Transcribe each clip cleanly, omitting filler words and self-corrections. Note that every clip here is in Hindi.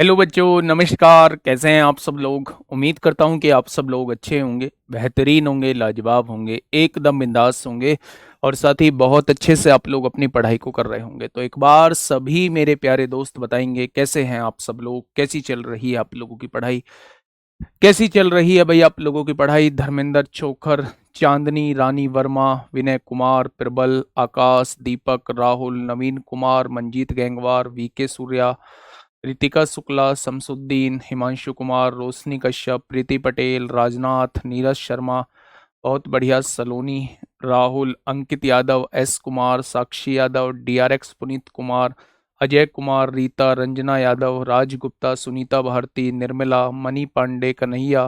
हेलो बच्चों, नमस्कार। कैसे हैं आप सब लोग? उम्मीद करता हूं कि आप सब लोग अच्छे होंगे, बेहतरीन होंगे, लाजवाब होंगे, एकदम बिंदास होंगे और साथ ही बहुत अच्छे से आप लोग अपनी पढ़ाई को कर रहे होंगे। तो एक बार सभी मेरे प्यारे दोस्त बताएंगे कैसे हैं आप सब लोग, कैसी चल रही है आप लोगों की पढ़ाई, कैसी चल रही है भाई आप लोगों की पढ़ाई। धर्मेंद्र चोखर, चांदनी रानी वर्मा, विनय कुमार, प्रबल, आकाश, दीपक, राहुल, नवीन कुमार, मंजीत गैंगवार, वीके सूर्या, रितिका शुक्ला, शमसुद्दीन, हिमांशु कुमार, रोशनी कश्यप, प्रीति पटेल, राजनाथ, नीरज शर्मा, बहुत बढ़िया, सलोनी, राहुल, अंकित यादव, एस कुमार, साक्षी यादव, डीआरएक्स पुनीत कुमार, अजय कुमार, रीता, रंजना यादव, राज गुप्ता, सुनीता भारती, निर्मला, मनी पांडे, कन्हैया,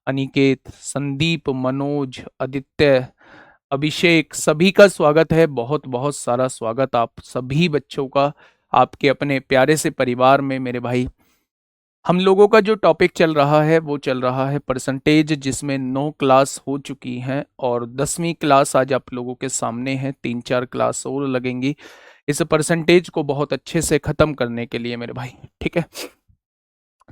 अनिकेत, संदीप, मनोज, आदित्य, अभिषेक, सभी का स्वागत है। बहुत बहुत सारा स्वागत आप सभी बच्चों का आपके अपने प्यारे से परिवार में मेरे भाई। हम लोगों का जो टॉपिक चल रहा है वो चल रहा है परसेंटेज, जिसमें 9 क्लास हो चुकी हैं और 10वीं क्लास आज आप लोगों के सामने है। 3-4 क्लास और लगेंगी इस परसेंटेज को बहुत अच्छे से खत्म करने के लिए मेरे भाई, ठीक है।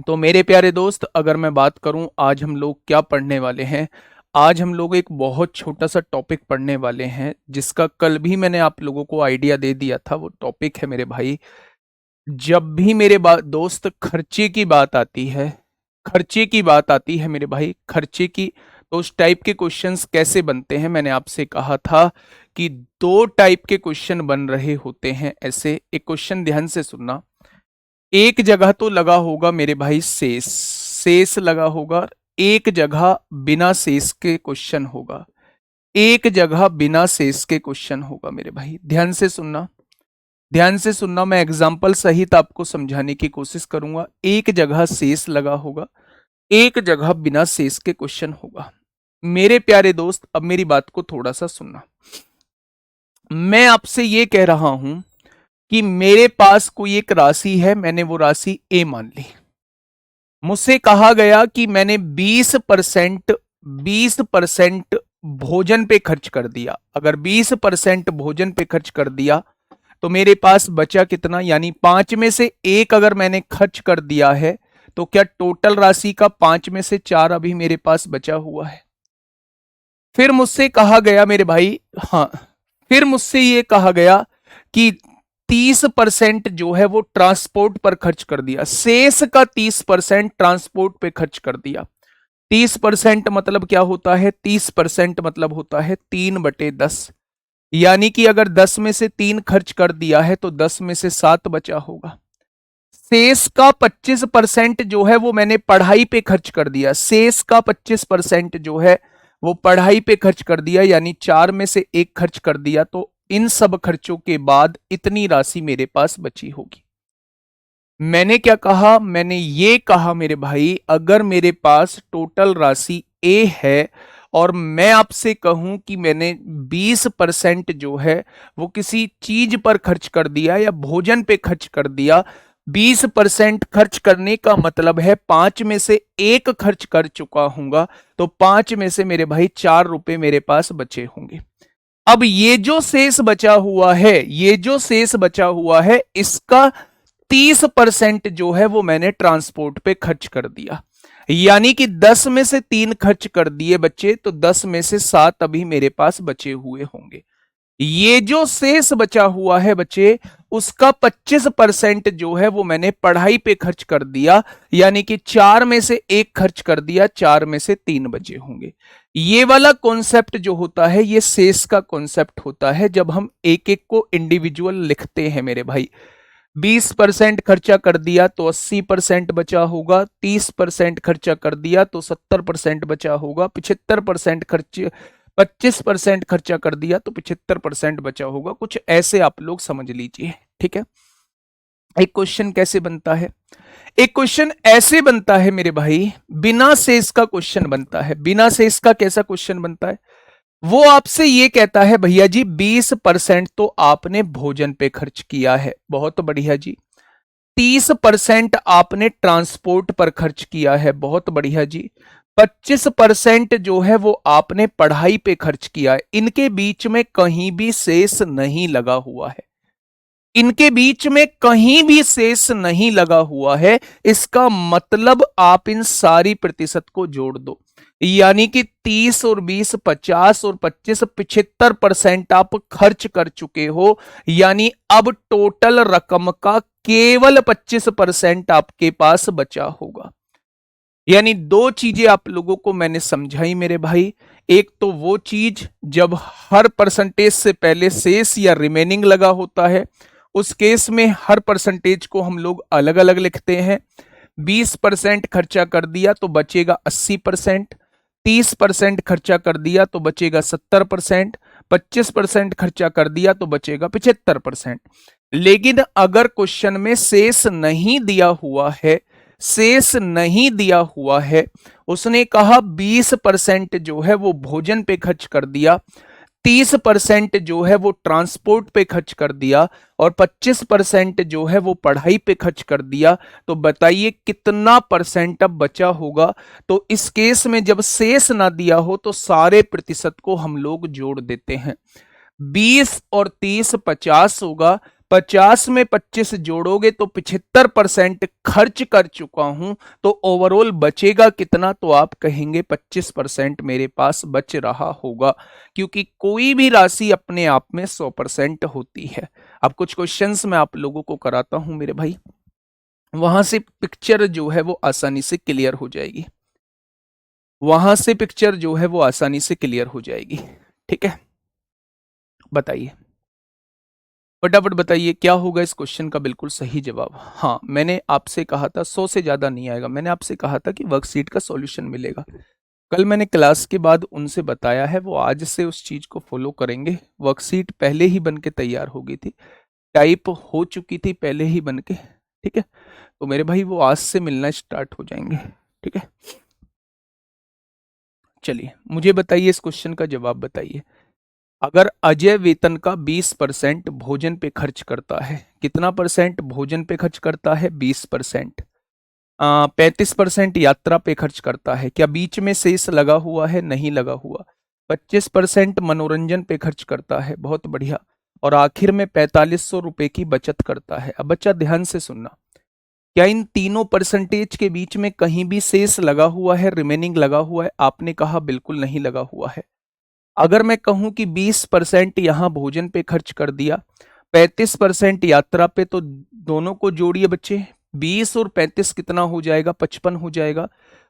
तो मेरे प्यारे दोस्त, अगर मैं बात करूं आज हम लोग क्या पढ़ने वाले हैं, आज हम लोग एक बहुत छोटा सा टॉपिक पढ़ने वाले हैं जिसका कल भी मैंने आप लोगों को आइडिया दे दिया था। वो टॉपिक है मेरे भाई, जब भी मेरे दोस्त खर्चे की बात आती है, खर्चे की बात आती है मेरे भाई, खर्चे की, तो उस टाइप के क्वेश्चंस कैसे बनते हैं। मैंने आपसे कहा था कि 2 टाइप के क्वेश्चन बन रहे होते हैं। ऐसे एक क्वेश्चन ध्यान से सुनना, एक जगह तो लगा होगा मेरे भाई शेष, शेष लगा होगा, एक जगह बिना शेष के क्वेश्चन होगा, एक जगह बिना शेष के क्वेश्चन होगा मेरे भाई। ध्यान से सुनना, ध्यान से सुनना, मैं एग्जाम्पल सहित आपको समझाने की कोशिश करूंगा। एक जगह शेष लगा होगा, एक जगह बिना शेष के क्वेश्चन होगा। मेरे प्यारे दोस्त, अब मेरी बात को थोड़ा सा सुनना। मैं आपसे ये कह रहा हूं कि मेरे पास कोई एक राशि है, मैंने वो राशि ए मान ली। मुझसे कहा गया कि मैंने 20% भोजन पे खर्च कर दिया। अगर 20% भोजन पे खर्च कर दिया तो मेरे पास बचा कितना, यानी 5 में से 1 अगर मैंने खर्च कर दिया है तो क्या टोटल राशि का 5 में से 4 अभी मेरे पास बचा हुआ है। फिर मुझसे कहा गया मेरे भाई, हाँ, फिर मुझसे ये कहा गया कि 30% जो है वो ट्रांसपोर्ट पर खर्च कर दिया, शेष का 30% ट्रांसपोर्ट पे खर्च कर दिया। 30% मतलब क्या होता है, 30% मतलब होता है 3/10, यानी कि अगर 10 में से 3 खर्च कर दिया है तो 10 में से 7 बचा होगा। शेष का 25% जो है वो मैंने पढ़ाई पे खर्च कर दिया, शेष का 25% जो है वो पढ़ाई पे खर्च कर दिया, यानी 4 में से 1 खर्च कर दिया। तो इन सब खर्चों के बाद इतनी राशि मेरे पास बची होगी। मैंने क्या कहा, मैंने ये कहा मेरे भाई, अगर मेरे पास टोटल राशि ए है और मैं आपसे कहूं कि मैंने 20% जो है वो किसी चीज पर खर्च कर दिया या भोजन पे खर्च कर दिया, 20% खर्च करने का मतलब है 5 में से 1 खर्च कर चुका हूंगा, तो 5 में से मेरे भाई 4 रुपए मेरे पास बचे होंगे। अब ये जो शेष बचा हुआ है, ये जो शेष बचा हुआ है, इसका 30% जो है वो मैंने ट्रांसपोर्ट पे खर्च कर दिया, यानी कि 10 में से 3 खर्च कर दिए बच्चे, तो 10 में से 7 अभी मेरे पास बचे हुए होंगे। ये जो शेष बचा हुआ है बच्चे, उसका 25% जो है वो मैंने पढ़ाई पे खर्च कर दिया, यानी कि 4 में से 1 खर्च कर दिया, 4 में से 3 बचे होंगे। ये वाला कॉन्सेप्ट जो होता है ये शेष का कॉन्सेप्ट होता है, जब हम एक एक को इंडिविजुअल लिखते हैं मेरे भाई। 20% खर्चा कर दिया तो 80% बचा होगा, 30% खर्चा कर दिया तो 70% बचा होगा, 75% खर्च 25% खर्चा कर दिया तो 75% बचा होगा। कुछ ऐसे आप लोग समझ लीजिए, ठीक है। एक क्वेश्चन कैसे बनता है, एक क्वेश्चन ऐसे बनता है मेरे भाई, बिना शेष का क्वेश्चन बनता है। बिना शेष का कैसा क्वेश्चन बनता है, वो आपसे ये कहता है भैया जी 20% तो आपने भोजन पे खर्च किया है, बहुत बढ़िया जी। 30% आपने ट्रांसपोर्ट पर खर्च किया है, बहुत बढ़िया जी। 25% जो है वो आपने पढ़ाई पे खर्च किया है। इनके बीच में कहीं भी शेष नहीं लगा हुआ है। इनके बीच में कहीं भी शेष नहीं लगा हुआ है, इसका मतलब आप इन सारी प्रतिशत को जोड़ दो, यानी कि 30 और 20, 50 और 25, 75% आप खर्च कर चुके हो, यानी अब टोटल रकम का केवल 25% आपके पास बचा होगा। यानी दो चीजें आप लोगों को मैंने समझाई मेरे भाई। एक तो वो चीज जब हर परसेंटेज से पहले शेष या रिमेनिंग लगा होता है, उस केस में हर परसेंटेज को हम लोग अलग अलग लिखते हैं। 20% खर्चा कर दिया तो बचेगा 80%, 30% खर्चा कर दिया तो बचेगा 70%, 25% खर्चा कर दिया तो बचेगा 75%। लेकिन अगर क्वेश्चन में शेष नहीं दिया हुआ है, शेष नहीं दिया हुआ है, उसने कहा 20% जो है वो भोजन पे खर्च कर दिया, 30% जो है वो ट्रांसपोर्ट पे खर्च कर दिया और 25% जो है वो पढ़ाई पे खर्च कर दिया, तो बताइए कितना परसेंट अब बचा होगा। तो इस केस में जब शेष ना दिया हो तो सारे प्रतिशत को हम लोग जोड़ देते हैं। 20 और 30 50 होगा, 50 में 25 जोड़ोगे तो 75% खर्च कर चुका हूं, तो ओवरऑल बचेगा कितना, तो आप कहेंगे 25% मेरे पास बच रहा होगा, क्योंकि कोई भी राशि अपने आप में 100% होती है। अब कुछ क्वेश्चंस मैं आप लोगों को कराता हूं मेरे भाई, वहां से पिक्चर जो है वो आसानी से क्लियर हो जाएगी, वहां से पिक्चर जो है वो आसानी से क्लियर हो जाएगी। ठीक है, बताइए फटाफट बताइए क्या होगा इस क्वेश्चन का बिल्कुल सही जवाब। हाँ, मैंने आपसे कहा था 100 से ज्यादा नहीं आएगा, मैंने आपसे कहा था कि वर्कशीट का सॉल्यूशन मिलेगा। कल मैंने क्लास के बाद उनसे बताया है, वो आज से उस चीज को फॉलो करेंगे। वर्कशीट पहले ही बन के तैयार हो गई थी, टाइप हो चुकी थी पहले ही बन के। ठीक है, तो मेरे भाई वो आज से मिलना स्टार्ट हो जाएंगे। ठीक है, चलिए मुझे बताइए इस क्वेश्चन का जवाब बताइए। अगर अजय वेतन का 20% भोजन पे खर्च करता है, कितना परसेंट भोजन पे खर्च करता है? 20%। 35% यात्रा पे खर्च करता है, क्या बीच में शेष लगा हुआ है? नहीं लगा हुआ। 25% मनोरंजन पे खर्च करता है, बहुत बढ़िया। और आखिर में 4500 रुपए की बचत करता है। अब बच्चा ध्यान से सुनना, क्या इन तीनों परसेंटेज के बीच में कहीं भी शेष लगा हुआ है, रिमेनिंग लगा हुआ है? आपने कहा बिल्कुल नहीं लगा हुआ है। अगर मैं कहूं कि 20% यहां भोजन पे खर्च कर दिया, 35% यात्रा पे, तो दोनों को जोड़िए बच्चे, 20 और 35 कितना हो जाएगा? 55 हो जाएगा।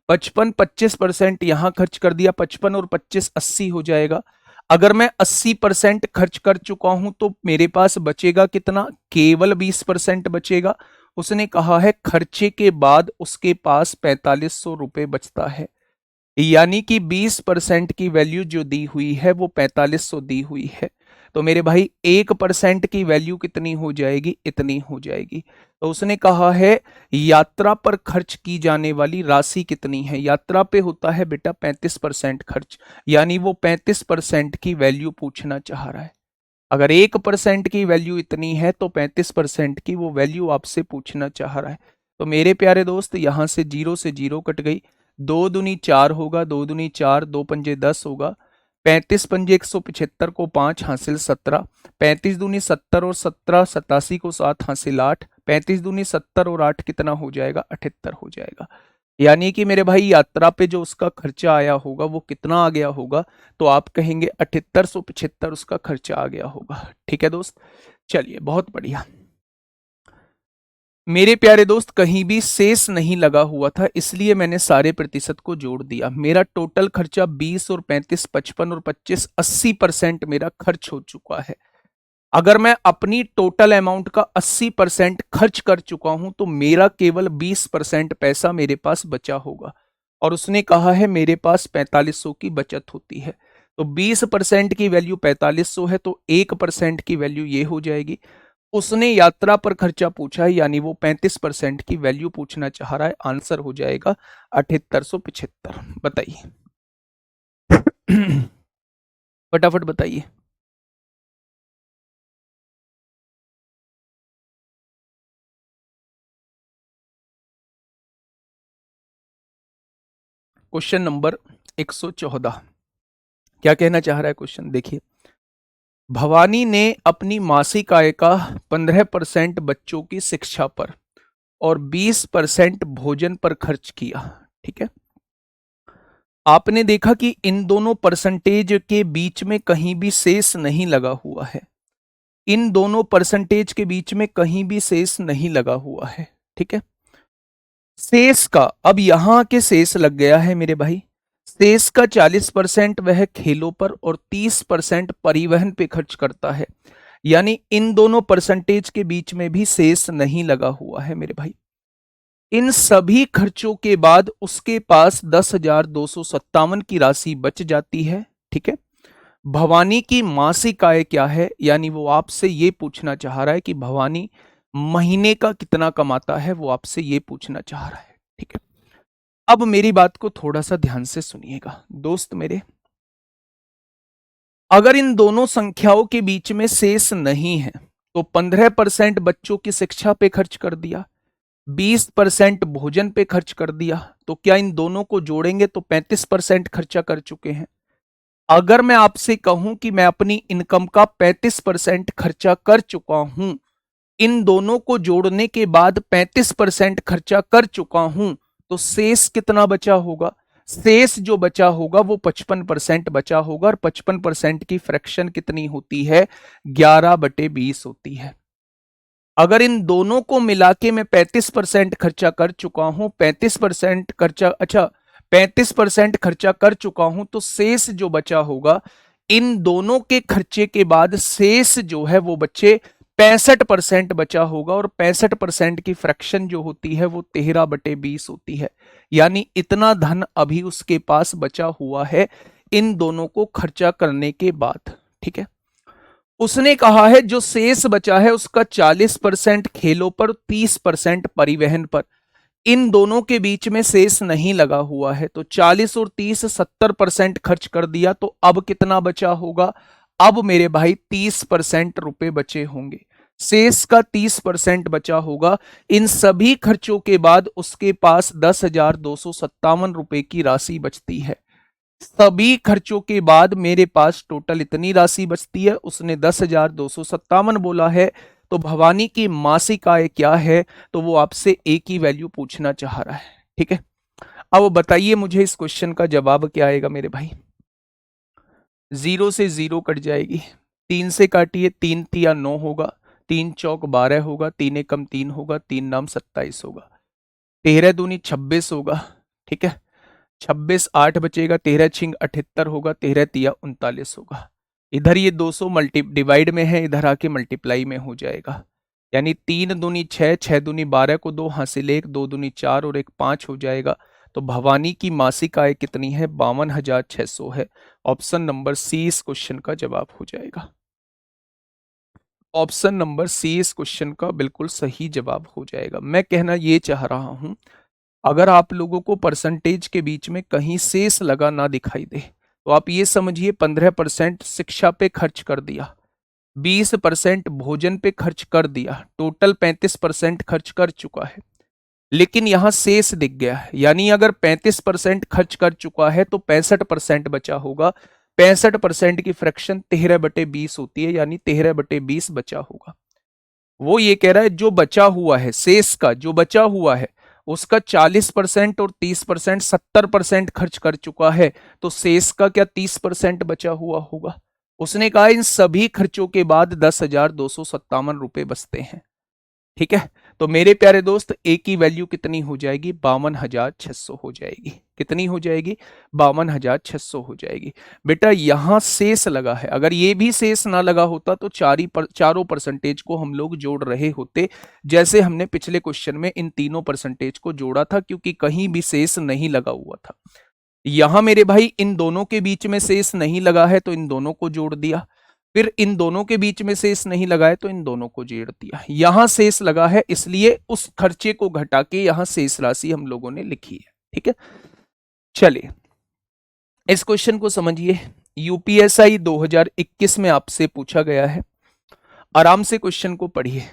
55 25% यहां खर्च कर दिया, 55 और 25 80 हो जाएगा। अगर मैं 80% खर्च कर चुका हूं तो मेरे पास बचेगा कितना? केवल 20% बचेगा। उसने कहा है खर्चे के बाद उसके पास 4500 रुपए बचता है, यानी कि 20% की वैल्यू जो दी हुई है वो 4500 दी हुई है। तो मेरे भाई 1% की वैल्यू कितनी हो जाएगी? इतनी हो जाएगी। तो उसने कहा है यात्रा पर खर्च की जाने वाली राशि कितनी है? यात्रा पे होता है बेटा 35% खर्च, यानी वो 35% की वैल्यू पूछना चाह रहा है। अगर 1% की वैल्यू इतनी है तो 35% की वो वैल्यू आपसे पूछना चाह रहा है। तो मेरे प्यारे दोस्त यहां से जीरो कट गई, 2 दूनी 4 होगा, 2 दूनी 4, 2 पंजे 10 होगा, 35 पंजे 175 को 5 हासिल 17, 35 दूनी 70 और 17 87 को 7 हासिल 8, 35 दूनी 70 और 8 कितना हो जाएगा? 78 हो जाएगा। यानी कि मेरे भाई यात्रा पे जो उसका खर्चा आया होगा वो कितना आ गया होगा? तो आप कहेंगे 7875 उसका खर्चा आ गया होगा। ठीक है दोस्त, चलिए बहुत बढ़िया। मेरे प्यारे दोस्त कहीं भी शेष नहीं लगा हुआ था, इसलिए मैंने सारे प्रतिशत को जोड़ दिया। मेरा टोटल खर्चा 20 और 35, 55 और 25, 80% मेरा खर्च हो चुका है। अगर मैं अपनी टोटल अमाउंट का 80% खर्च कर चुका हूं तो मेरा केवल 20% पैसा मेरे पास बचा होगा। और उसने कहा है मेरे पास 4500 की बचत होती है। तो 20% की वैल्यू 4500 है, तो 1% की वैल्यू ये हो जाएगी। उसने यात्रा पर खर्चा पूछा है, यानी वो 35% की वैल्यू पूछना चाह रहा है। आंसर हो जाएगा 7875। बताइए फटाफट बताइए। क्वेश्चन नंबर 114, क्या कहना चाह रहा है क्वेश्चन? देखिए, भवानी ने अपनी मासिक आय का 15% बच्चों की शिक्षा पर और 20% भोजन पर खर्च किया। ठीक है, आपने देखा कि इन दोनों परसेंटेज के बीच में कहीं भी शेष नहीं लगा हुआ है। इन दोनों परसेंटेज के बीच में कहीं भी शेष नहीं लगा हुआ है। ठीक है, शेष का अब यहां के शेष लग गया है मेरे भाई। शेष का 40% वह खेलों पर और 30% परिवहन पे खर्च करता है। यानी इन दोनों परसेंटेज के बीच में भी शेष नहीं लगा हुआ है मेरे भाई। इन सभी खर्चों के बाद उसके पास 10,257 की राशि बच जाती है। ठीक है, भवानी की मासिक आय क्या है, यानी वो आपसे ये पूछना चाह रहा है कि भवानी महीने का कितना कमाता है, वो आपसे ये पूछना चाह रहा है। ठीक है, अब मेरी बात को थोड़ा सा ध्यान से सुनिएगा दोस्त मेरे। अगर इन दोनों संख्याओं के बीच में शेष नहीं है तो 15% बच्चों की शिक्षा पे खर्च कर दिया, 20% भोजन पे खर्च कर दिया, तो क्या इन दोनों को जोड़ेंगे तो 35% खर्चा कर चुके हैं। अगर मैं आपसे कहूं कि मैं अपनी इनकम का 35% खर्चा कर चुका हूं, इन दोनों को जोड़ने के बाद 35% खर्चा कर चुका हूं, तो शेष कितना बचा होगा। शेष जो बचा होगा वो 55% बचा होगा, और 55% की फ्रैक्शन कितनी होती है, 11/20 होती है। अगर इन दोनों को मिला के मैं 35% खर्चा कर चुका हूं, 35% खर्चा, अच्छा 35% खर्चा कर चुका हूं, तो शेष जो बचा होगा, इन दोनों के खर्चे के बाद शेष जो है वो बच्चे 65% बचा होगा, और 65% की फ्रैक्शन जो होती है वो 13/20 होती है। यानी इतना धन अभी उसके पास बचा हुआ है इन दोनों को खर्चा करने के बाद। ठीक है, उसने कहा है जो शेष बचा है उसका 40% खेलों पर, 30% परिवहन पर। इन दोनों के बीच में शेष नहीं लगा हुआ है, तो 40 और 30 70% खर्च कर दिया, तो अब कितना बचा होगा, अब मेरे भाई 30% रुपए बचे होंगे। शेष का 30% बचा होगा। इन सभी खर्चों के बाद उसके पास 10,257 रुपए की राशि बचती है। सभी खर्चों के बाद मेरे पास टोटल इतनी राशि बचती है। उसने 10,257 बोला है, तो भवानी की मासिक आय क्या है, तो वो आपसे एक ही वैल्यू पूछना चाह रहा है। ठीक है, अब बताइए मुझे इस क्वेश्चन का जवाब क्या आएगा मेरे भाई। 0 से 0 कट जाएगी, 3 से काटिए, 3 तिया 9 होगा, 3 चौक 12 होगा, 3 एकम 3 होगा, 3 नाम 27 होगा, 13 दूनी 26 होगा। ठीक है, 26 8 बचेगा, 13 छिंग 78 होगा, 13 तिया 39 होगा। इधर ये 200 डिवाइड में है, इधर आके मल्टीप्लाई में हो जाएगा। यानी 3 दूनी 6, 6 दूनी 12 को 2 हासिल 1, 2 दूनी 4 और 1 5 हो जाएगा। तो भवानी की मासिक आय कितनी है, 52,600 है। ऑप्शन नंबर सी इस क्वेश्चन का जवाब हो जाएगा। ऑप्शन नंबर सी इस क्वेश्चन का बिल्कुल सही जवाब हो जाएगा। मैं कहना ये चाह रहा हूं, अगर आप लोगों को परसेंटेज के बीच में कहीं शेष लगा ना दिखाई दे, तो आप ये समझिए 15% शिक्षा पे खर्च कर दिया, 20% भोजन पे खर्च कर दिया, टोटल 35% खर्च कर चुका है। लेकिन यहां शेष दिख गया है, यानी अगर 35% खर्च कर चुका है तो 65% बचा होगा। 65% की फ्रैक्शन 13/20 होती है, यानी 13/20 बचा होगा। वो ये कह रहा है जो बचा हुआ है, शेष का जो बचा हुआ है उसका 40% और 30% 70% खर्च कर चुका है, तो शेष का क्या 30% बचा हुआ होगा। उसने कहा इन सभी खर्चों के बाद 10,257 रुपए बचते हैं। ठीक है, तो मेरे प्यारे दोस्त ए की वैल्यू कितनी हो जाएगी, 52,600 हो जाएगी। कितनी हो जाएगी, 52,600 हो जाएगी। बेटा यहां शेष लगा है, अगर ये भी शेष ना लगा होता तो चारों परसेंटेज को हम लोग जोड़ रहे होते, जैसे हमने पिछले क्वेश्चन में इन तीनों परसेंटेज को जोड़ा था, क्योंकि कहीं भी शेष नहीं लगा हुआ था। यहां मेरे भाई इन दोनों के बीच में शेष नहीं लगा है, तो इन दोनों को जोड़ दिया। फिर इन दोनों के बीच में शेष नहीं लगा है, तो इन दोनों को जोड़ दिया। यहां शेष लगा है, इसलिए उस खर्चे को घटा के यहां शेष राशि हम लोगों ने लिखी है। ठीक है, चलिए इस क्वेश्चन को समझिए। यूपीएसआई 2021 में आपसे पूछा गया है, आराम से क्वेश्चन को पढ़िए।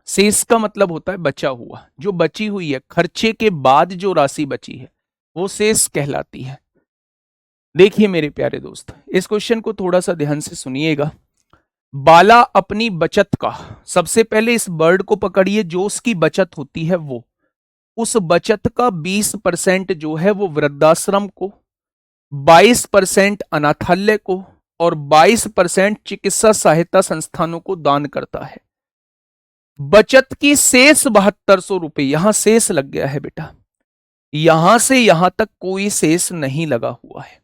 शेष का मतलब होता है बचा हुआ, जो बची हुई है, खर्चे के बाद जो राशि बची है वो शेष कहलाती है। देखिए मेरे प्यारे दोस्त, इस क्वेश्चन को थोड़ा सा ध्यान से सुनिएगा। बाला अपनी बचत का, सबसे पहले इस वर्ड को पकड़िए, जो उसकी बचत होती है वो, उस बचत का 20% जो है वो वृद्धाश्रम को, 22% अनाथालय को और 22% चिकित्सा सहायता संस्थानों को दान करता है। बचत की शेष 7200 रुपए, यहां शेष लग गया है बेटा, यहां से यहां तक कोई शेष नहीं लगा हुआ है।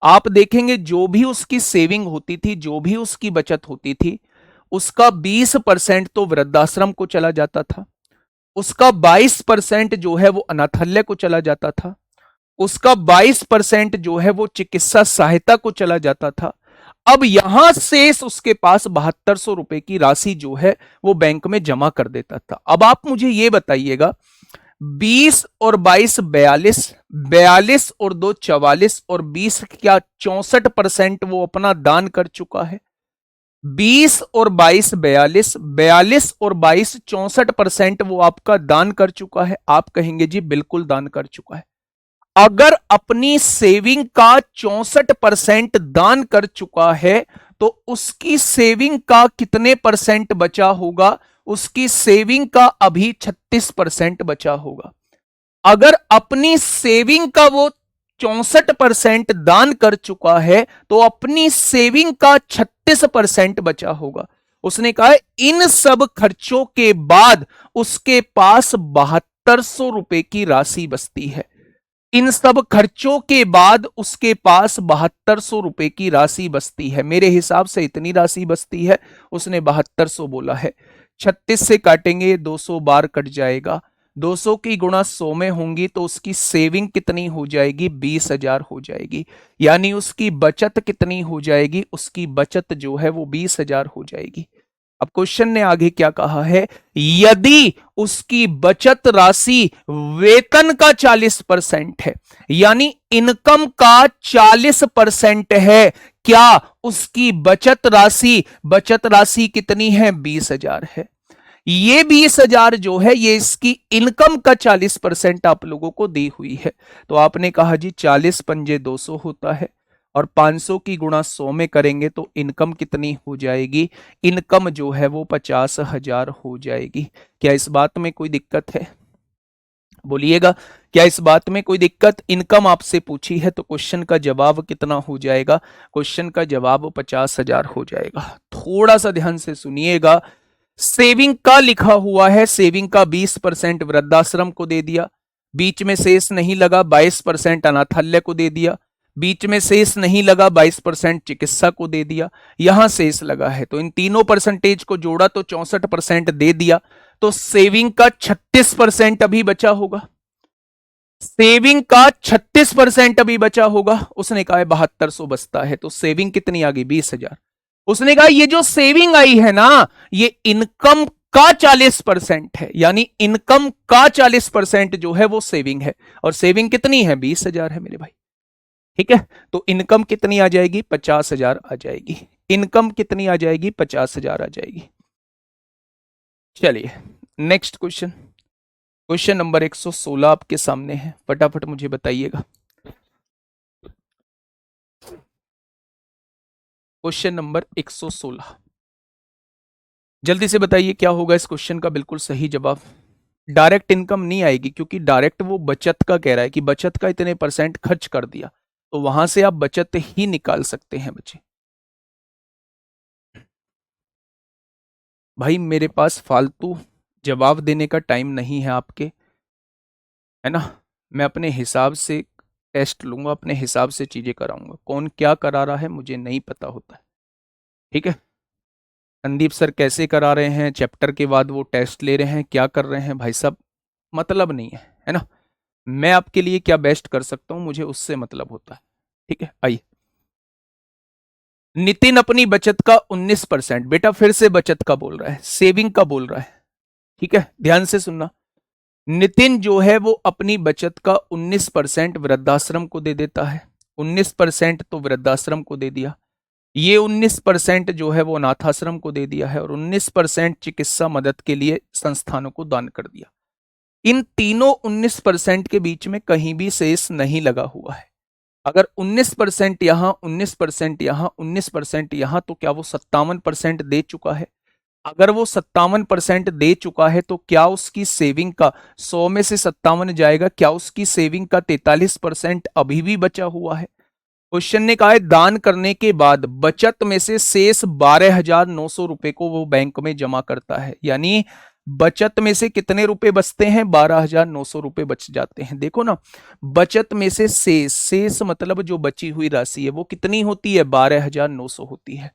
आप देखेंगे जो भी उसकी सेविंग होती थी, जो भी उसकी बचत होती थी, उसका 20% तो वृद्धाश्रम को चला जाता था, उसका 22% जो है वो अनाथालय को चला जाता था, उसका 22% जो है वो चिकित्सा सहायता को चला जाता था। अब यहां शेष उसके पास 7200 रुपए की राशि जो है वो बैंक में जमा कर देता था। अब आप मुझे ये बताइएगा, 20 और 22 42, 42 और 2 44 और 20 क्या 64% वो अपना दान कर चुका है। 20 और 22 42, 42 और 22 64% वो आपका दान कर चुका है। आप कहेंगे जी बिल्कुल दान कर चुका है। अगर अपनी सेविंग का 64% दान कर चुका है तो उसकी सेविंग का कितने परसेंट बचा होगा? उसकी सेविंग का अभी 36% बचा होगा। अगर अपनी सेविंग का वो 64% दान कर चुका है तो अपनी सेविंग का 36% बचा होगा। उसने कहा इन सब खर्चों के बाद उसके पास 7200 रुपए की राशि बचती है। इन सब खर्चों के बाद उसके पास 7200 रुपए की राशि बचती है। मेरे हिसाब से इतनी राशि बचती है, उसने 7200 बोला है। 36 से काटेंगे 200 बार कट जाएगा, 200 की गुणा 100 में होंगी तो उसकी सेविंग कितनी हो जाएगी? 20,000 हो जाएगी। यानी उसकी बचत कितनी हो जाएगी? उसकी बचत जो है वो 20,000 हो जाएगी। अब क्वेश्चन ने आगे क्या कहा है, यदि उसकी बचत राशि वेतन का 40% है, यानी इनकम का 40% है, क्या उसकी बचत राशि कितनी है? 20,000 है। ये 20,000 जो है ये इसकी इनकम का 40% आप लोगों को दी हुई है। तो आपने कहा जी 40 पंजे 200 होता है और 500 की गुणा 100 में करेंगे तो इनकम कितनी हो जाएगी? इनकम जो है वो 50,000 हो जाएगी। क्या इस बात में कोई दिक्कत है? बोलिएगा, क्या इस बात में कोई दिक्कत? इनकम आपसे पूछी है तो क्वेश्चन का जवाब कितना हो जाएगा? क्वेश्चन का जवाब 50,000 हो जाएगा। थोड़ा सा ध्यान से सुनिएगा, सेविंग का लिखा हुआ है, सेविंग का 20% वृद्धाश्रम को दे दिया, बीच में शेष नहीं लगा, 22% अनाथालय को दे दिया, बीच में शेष नहीं लगा, 22% चिकित्सा को दे दिया, यहां शेष लगा है तो इन तीनों परसेंटेज को जोड़ा तो 64% दे दिया, तो सेविंग का 36% अभी बचा होगा। सेविंग का 36% अभी बचा होगा। उसने कहा 7200 बचता है तो सेविंग कितनी आ गई? 20,000। उसने कहा ये जो सेविंग आई है ना, ये इनकम का 40% है, यानी इनकम का 40% जो है वो सेविंग है, और सेविंग कितनी है? 20,000 है मेरे भाई। ठीक है, तो इनकम कितनी आ जाएगी? 50,000 आ जाएगी। इनकम कितनी आ जाएगी? 50,000 आ जाएगी। चलिए नेक्स्ट क्वेश्चन, क्वेश्चन नंबर 116 आपके सामने है, फटाफट मुझे बताइएगा। क्वेश्चन नंबर 116, जल्दी से बताइए क्या होगा इस क्वेश्चन का बिल्कुल सही जवाब। डायरेक्ट इनकम नहीं आएगी क्योंकि डायरेक्ट वो बचत का कह रहा है कि बचत का इतने परसेंट खर्च कर दिया, तो वहां से आप बचत ही निकाल सकते हैं बच्चे। भाई मेरे पास फालतू जवाब देने का टाइम नहीं है आपके, है ना। मैं अपने हिसाब से टेस्ट लूंगा, अपने हिसाब से चीजें कराऊंगा। कौन क्या करा रहा है मुझे नहीं पता होता है, ठीक है। संदीप सर कैसे करा रहे हैं, चैप्टर के बाद वो टेस्ट ले रहे हैं, क्या कर रहे हैं भाई साहब, मतलब नहीं है ना। मैं आपके लिए क्या बेस्ट कर सकता हूं मुझे उससे मतलब होता है, ठीक है। आइए, नितिन अपनी बचत का 19%, बेटा फिर से बचत का बोल रहा है, सेविंग का बोल रहा है, ठीक है, ध्यान से सुनना। नितिन जो है वो अपनी बचत का 19% वृद्धाश्रम को दे देता है। 19% तो वृद्धाश्रम को दे दिया, ये 19% जो है वो अनाथाश्रम को दे दिया है, और 19% चिकित्सा मदद के लिए संस्थानों को दान कर दिया। इन तीनों 19% के बीच में कहीं भी शेष नहीं लगा हुआ है। अगर 19% यहाँ, 19% यहाँ, 19% यहाँ, तो क्या वो 57% दे चुका है? अगर वो 57% दे चुका है तो क्या उसकी सेविंग का 100 में से 57 जाएगा, क्या उसकी सेविंग का 43% अभी भी बचा हुआ है? क्वेश्चन ने कहा है दान करने के बाद बचत में से शेष 12,900 रुपए को वो बैंक में जमा करता है, यानी बचत में से कितने रुपए बचते हैं? 12,900 रुपए बच जाते हैं। देखो ना, बचत में से शेष, शेष मतलब जो बची हुई राशि है वो कितनी होती है? 12,900 होती है।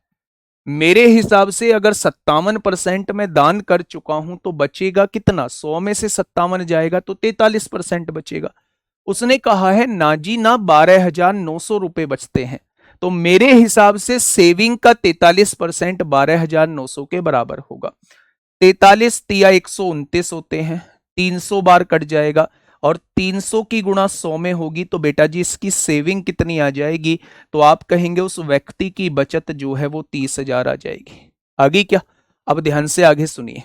मेरे हिसाब से अगर 57% में दान कर चुका हूं तो बचेगा कितना? 100 में से 57 जाएगा तो 43% बचेगा। उसने कहा है ना जी ना, 12,900 रुपए बचते हैं, तो मेरे हिसाब से सेविंग का 43% 12,900 के बराबर होगा। 43 तिया 129 होते हैं, 300 बार कट जाएगा और 300 की गुणा 100 में होगी तो बेटा जी इसकी सेविंग कितनी आ जाएगी? तो आप कहेंगे उस व्यक्ति की बचत जो है वो 30,000 आ जाएगी। आगे क्या? अब ध्यान से आगे सुनिए।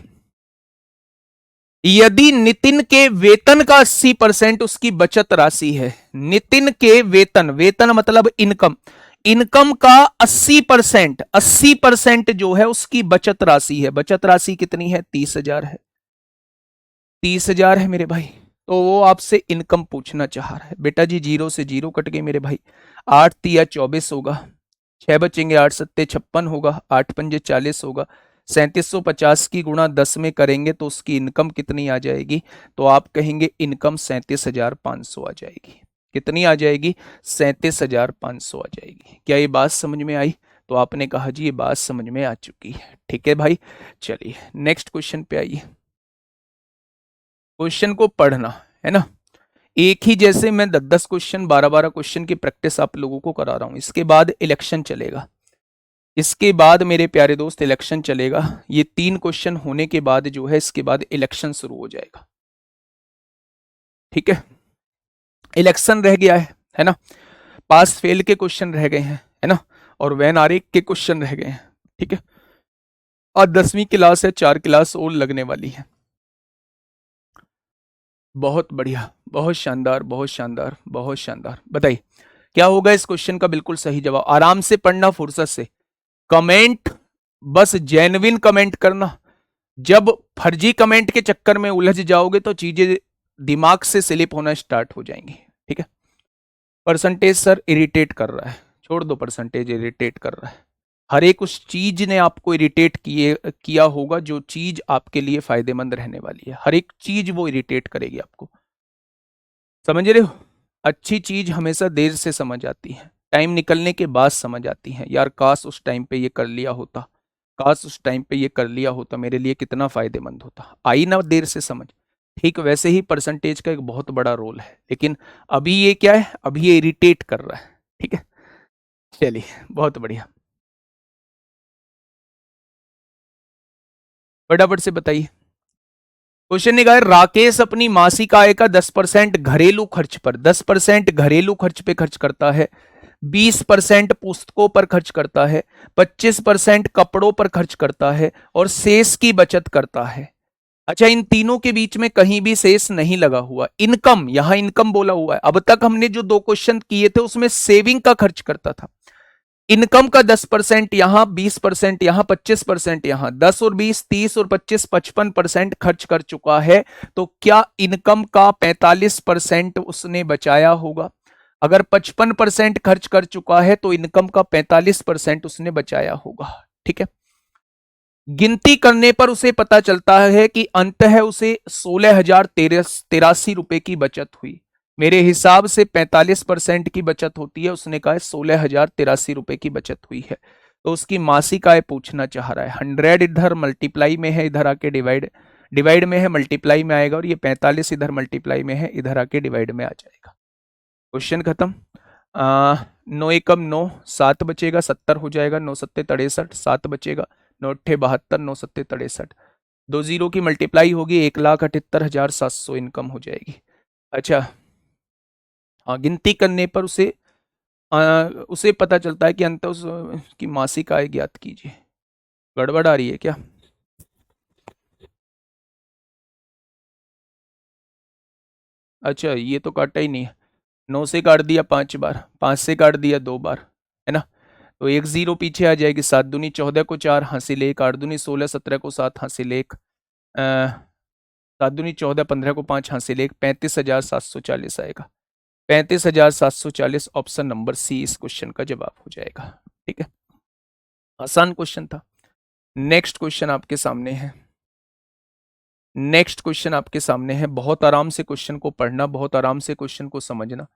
यदि नितिन के वेतन का 80% उसकी बचत राशि है, नितिन के वेतन, वेतन मतलब इनकम, इनकम का 80%, 80% जो है उसकी बचत राशि है। बचत राशि कितनी है? 30,000 है। 30,000 है मेरे भाई। तो वो आपसे इनकम पूछना चाह रहा है। बेटा जी 0 से 0 कट गए मेरे भाई। 8 तिया 24 होगा, 6 बचेंगे, 8 सत्ते 56 होगा, 8 पंजे 40 होगा। 3750 की गुणा 10 में करेंगे तो उसकी इनकम कितनी आ जाएगी? तो आप कहेंगे इनकम 37,500 आ जाएगी। कितनी आ जाएगी? 37,500 आ जाएगी। क्या ये बात समझ में आई? तो आपने कहा जी ये बात समझ में आ चुकी है। ठीक है भाई, चलिए नेक्स्ट क्वेश्चन पे आइए। क्वेश्चन को पढ़ना है ना, एक ही जैसे मैं 10-10 क्वेश्चन, 12-12 क्वेश्चन की प्रैक्टिस आप लोगों को करा रहा हूं। इसके बाद इलेक्शन चलेगा, इसके बाद मेरे प्यारे दोस्त इलेक्शन चलेगा। ये 3 क्वेश्चन होने के बाद जो है इसके बाद इलेक्शन शुरू हो जाएगा। ठीक है, इलेक्शन रह गया है ना, पास फेल के क्वेश्चन रह गए हैं, है ना, और वैन आरेख के क्वेश्चन रह गए हैं। ठीक है, और 10वीं क्लास है, 4 क्लास और लगने वाली है। बहुत बढ़िया, बहुत शानदार, बहुत शानदार, बहुत शानदार। बताइए क्या होगा इस क्वेश्चन का बिल्कुल सही जवाब? आराम से पढ़ना, फुर्सत से कमेंट, बस जेन्युइन कमेंट करना। जब फर्जी कमेंट के चक्कर में उलझ जाओगे तो चीजें दिमाग से स्लिप होना स्टार्ट हो जाएंगी। ठीक है, परसेंटेज सर इरिटेट कर रहा है, छोड़ दो, परसेंटेज इरिटेट कर रहा है। हर एक उस चीज ने आपको इरिटेट किया होगा जो चीज आपके लिए फायदेमंद रहने वाली है। हर एक चीज वो इरिटेट करेगी आपको, समझ रहे हो? अच्छी चीज हमेशा देर से समझ आती है, टाइम निकलने के बाद समझ आती है। यार काश उस टाइम पे ये कर लिया होता, काश उस टाइम पे ये कर लिया होता, मेरे लिए कितना फायदेमंद होता। आई ना देर से समझ। ठीक वैसे ही परसेंटेज का एक बहुत बड़ा रोल है, लेकिन अभी ये क्या है? अभी ये इरिटेट कर रहा है। ठीक है, चलिए बहुत बढ़िया, फटाफट से बताइए। क्वेश्चन ने कहा है, राकेश अपनी मासिक आय का 10% घरेलू खर्च पर, 10% घरेलू खर्च पे खर्च करता है, 20% पुस्तकों पर खर्च करता है, 25% कपड़ों पर खर्च करता है और शेष की बचत करता है। अच्छा, इन तीनों के बीच में कहीं भी शेष नहीं लगा हुआ। इनकम, यहां इनकम बोला हुआ है। अब तक हमने जो 2 क्वेश्चन किए थे उसमें सेविंग का खर्च करता था। इनकम का 10% यहां, 20% यहां, 25% यहां, 10 और 20 30 और 25 55% खर्च कर चुका है। तो क्या इनकम का 45% उसने बचाया होगा? अगर 55% खर्च कर चुका है तो इनकम का 45% उसने बचाया होगा। ठीक है, गिनती करने पर उसे पता चलता है कि अंततः उसे 16,083 रुपए की बचत हुई। मेरे हिसाब से 45% की बचत होती है, उसने कहा 16,083 रुपए की बचत हुई है। तो उसकी मासिक आय पूछना चाह रहा है। 100 इधर मल्टीप्लाई में है, इधर आके डिवाइड, डिवाइड में है, मल्टीप्लाई में आएगा, और ये 45 इधर मल्टीप्लाई में है, इधर आके डिवाइड में आ जाएगा। क्वेश्चन खत्म। 9 एकम 9, 7 बचेगा, 70 हो जाएगा, 9 सत्ते 63, 7 बचेगा, 9 अट्ठे 72, 9 सत्ते 63, 2 जीरो की मल्टीप्लाई होगी, 1,78,700 इनकम हो जाएगी। अच्छा, हाँ, गिनती करने पर उसे पता चलता है कि अंत उसकी मासिक आय ज्ञात कीजिए। गड़बड़ आ रही है क्या? अच्छा, ये तो काटा ही नहीं है। 9 से काट दिया 5 बार, 5 से काट दिया 2 बार, है ना। तो 1 0 पीछे आ जाएगी। 7 दूनी 14 को 4 हासिल 1, 8 दूनी 16, 17 को 7 हासिल 1, 7 दूनी 14, 15 को 5 हासिल 1, 35,740 आएगा। 35,740 ऑप्शन नंबर सी इस क्वेश्चन का जवाब हो जाएगा। ठीक है, आसान क्वेश्चन था। नेक्स्ट क्वेश्चन आपके सामने है। नेक्स्ट क्वेश्चन आपके सामने है। बहुत आराम से क्वेश्चन को पढ़ना, बहुत आराम से क्वेश्चन को समझना,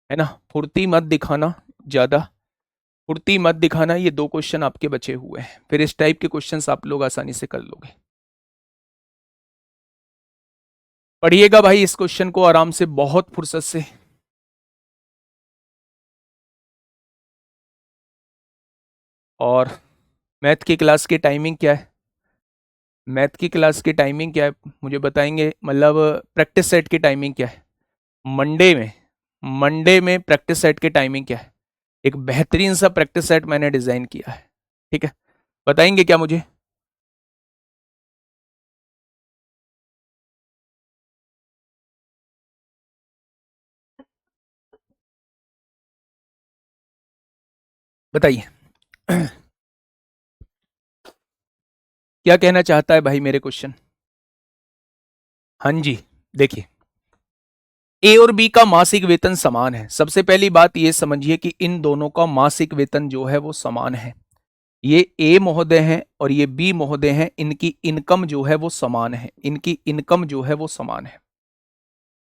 है ना। फुर्ती मत दिखाना, ज्यादा फुर्ती मत दिखाना। ये 2 क्वेश्चन आपके बचे हुए हैं, फिर इस टाइप के क्वेश्चंस आप लोग आसानी से कर लोगे। पढ़िएगा भाई इस क्वेश्चन को आराम से, बहुत फुर्सत से। और मैथ की क्लास की टाइमिंग क्या है? मैथ की क्लास की टाइमिंग क्या है मुझे बताएंगे? मतलब प्रैक्टिस सेट की टाइमिंग क्या है? मंडे में प्रैक्टिस सेट की टाइमिंग क्या है? एक बेहतरीन सा प्रैक्टिस सेट मैंने डिजाइन किया है। ठीक है, बताएंगे क्या मुझे? बताइए। क्या कहना चाहता है भाई मेरे क्वेश्चन? हाँ जी, देखिए, ए और बी का मासिक वेतन समान है। सबसे पहली बात ये समझिए कि इन दोनों का मासिक वेतन जो है वो समान है। ये ए महोदय हैं और ये बी महोदय हैं, इनकी इनकम जो है वो समान है, इनकी इनकम जो है वो समान है।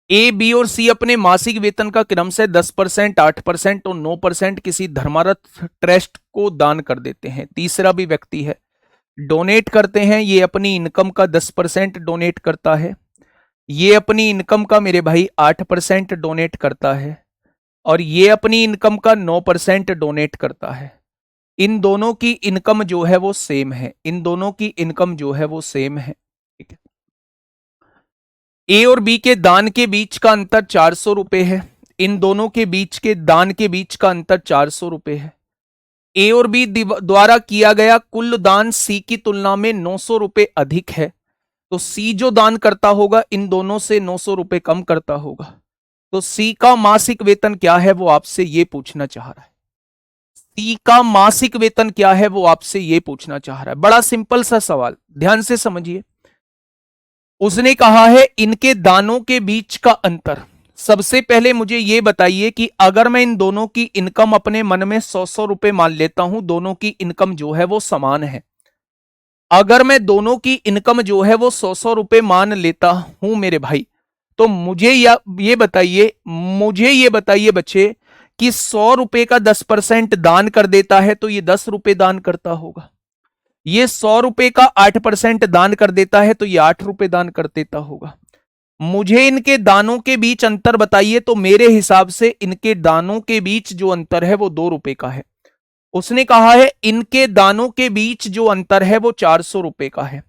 ए, बी और सी अपने मासिक वेतन का क्रम से 10%, 8% और 9% किसी धर्मार्थ ट्रस्ट को दान कर देते हैं। तीसरा भी व्यक्ति है, डोनेट करते हैं। ये अपनी इनकम का 10% डोनेट करता है, ये अपनी इनकम का मेरे भाई 8% डोनेट करता है, और ये अपनी इनकम का 9% डोनेट करता है। इन दोनों की इनकम जो है वो सेम है, इन दोनों की इनकम जो है वो सेम है। ठीक है, ए और बी के दान के बीच का अंतर 400 रुपए है। इन दोनों के बीच के दान के बीच का अंतर 400 रुपए है। ए और बी द्वारा किया गया कुल दान सी की तुलना में 900 रुपए अधिक है, तो सी जो दान करता होगा इन दोनों से 900 रुपए कम करता होगा। तो सी का मासिक वेतन क्या है वो आपसे ये पूछना चाह रहा है। सी का मासिक वेतन क्या है वो आपसे ये पूछना चाह रहा है। बड़ा सिंपल सा सवाल, ध्यान से समझिए। उसने कहा है इनके दानों के बीच का अंतर। सबसे पहले मुझे यह बताइए कि अगर मैं इन दोनों की इनकम अपने मन में 100 रुपए मान लेता हूं, दोनों की इनकम जो है वो समान है। अगर मैं दोनों की इनकम जो है वो 100 रुपए मान लेता हूं मेरे भाई, तो मुझे ये बताइए बच्चे कि 100 रुपए का 10% दान कर देता है तो ये 10 रुपए दान करता होगा। ये 100 रुपए का 8% दान कर देता है तो ये 8 रुपए दान कर देता होगा। मुझे इनके दानों के बीच अंतर बताइए, तो मेरे हिसाब से इनके दानों के बीच जो अंतर है वो 2 रुपए का है। उसने कहा है इनके दानों के बीच जो अंतर है वो 400 रुपए का है।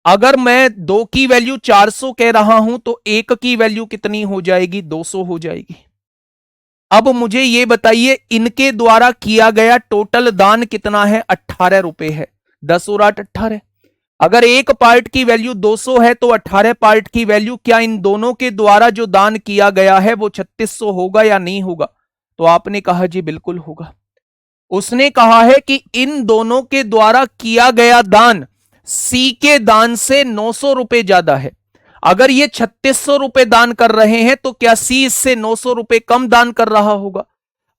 अगर मैं 2 की वैल्यू 400 कह रहा हूं तो 1 की वैल्यू कितनी हो जाएगी? 200 हो जाएगी। अब मुझे यह बताइए इनके द्वारा किया गया टोटल दान कितना है? 18 रुपए है। 10 और 8 18। अगर एक पार्ट की वैल्यू 200 है तो 18 पार्ट की वैल्यू, क्या इन दोनों के द्वारा जो दान किया गया है वो 3600 होगा या नहीं होगा? तो आपने कहा जी बिल्कुल होगा। उसने कहा है कि इन दोनों के द्वारा किया गया दान सी के दान से 900 रुपए ज्यादा है। अगर ये 3600 रुपए दान कर रहे हैं तो क्या सी इससे 900 रुपए कम दान कर रहा होगा?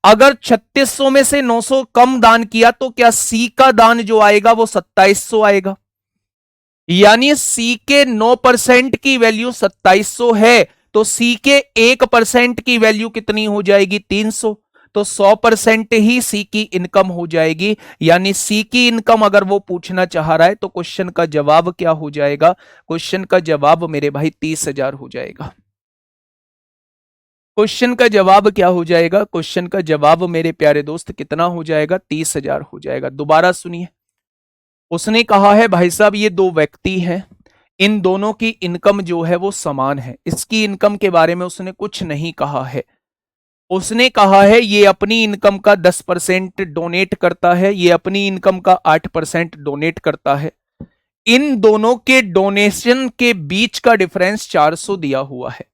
अगर 3600 में से 900 कम दान किया तो क्या सी का दान जो आएगा वो 2700 आएगा। यानी सी के 9% की वैल्यू 2700 है, तो सी के 1% की वैल्यू कितनी हो जाएगी? 300। तो 100% ही सी की इनकम हो जाएगी। यानी सी की इनकम अगर वो पूछना चाह रहा है तो क्वेश्चन का जवाब क्या हो जाएगा? क्वेश्चन का जवाब मेरे भाई 30,000 हो जाएगा। क्वेश्चन का जवाब क्या हो जाएगा? क्वेश्चन का जवाब मेरे प्यारे दोस्त कितना हो जाएगा? 30,000 हो जाएगा। दोबारा सुनिए, उसने कहा है भाई साहब ये 2 व्यक्ति हैं, इन दोनों की इनकम जो है वो समान है। इसकी इनकम के बारे में उसने कुछ नहीं कहा है। उसने कहा है ये अपनी इनकम का 10% डोनेट करता है, ये अपनी इनकम का 8% डोनेट करता है। इन दोनों के डोनेशन के बीच का डिफरेंस 400 दिया हुआ है।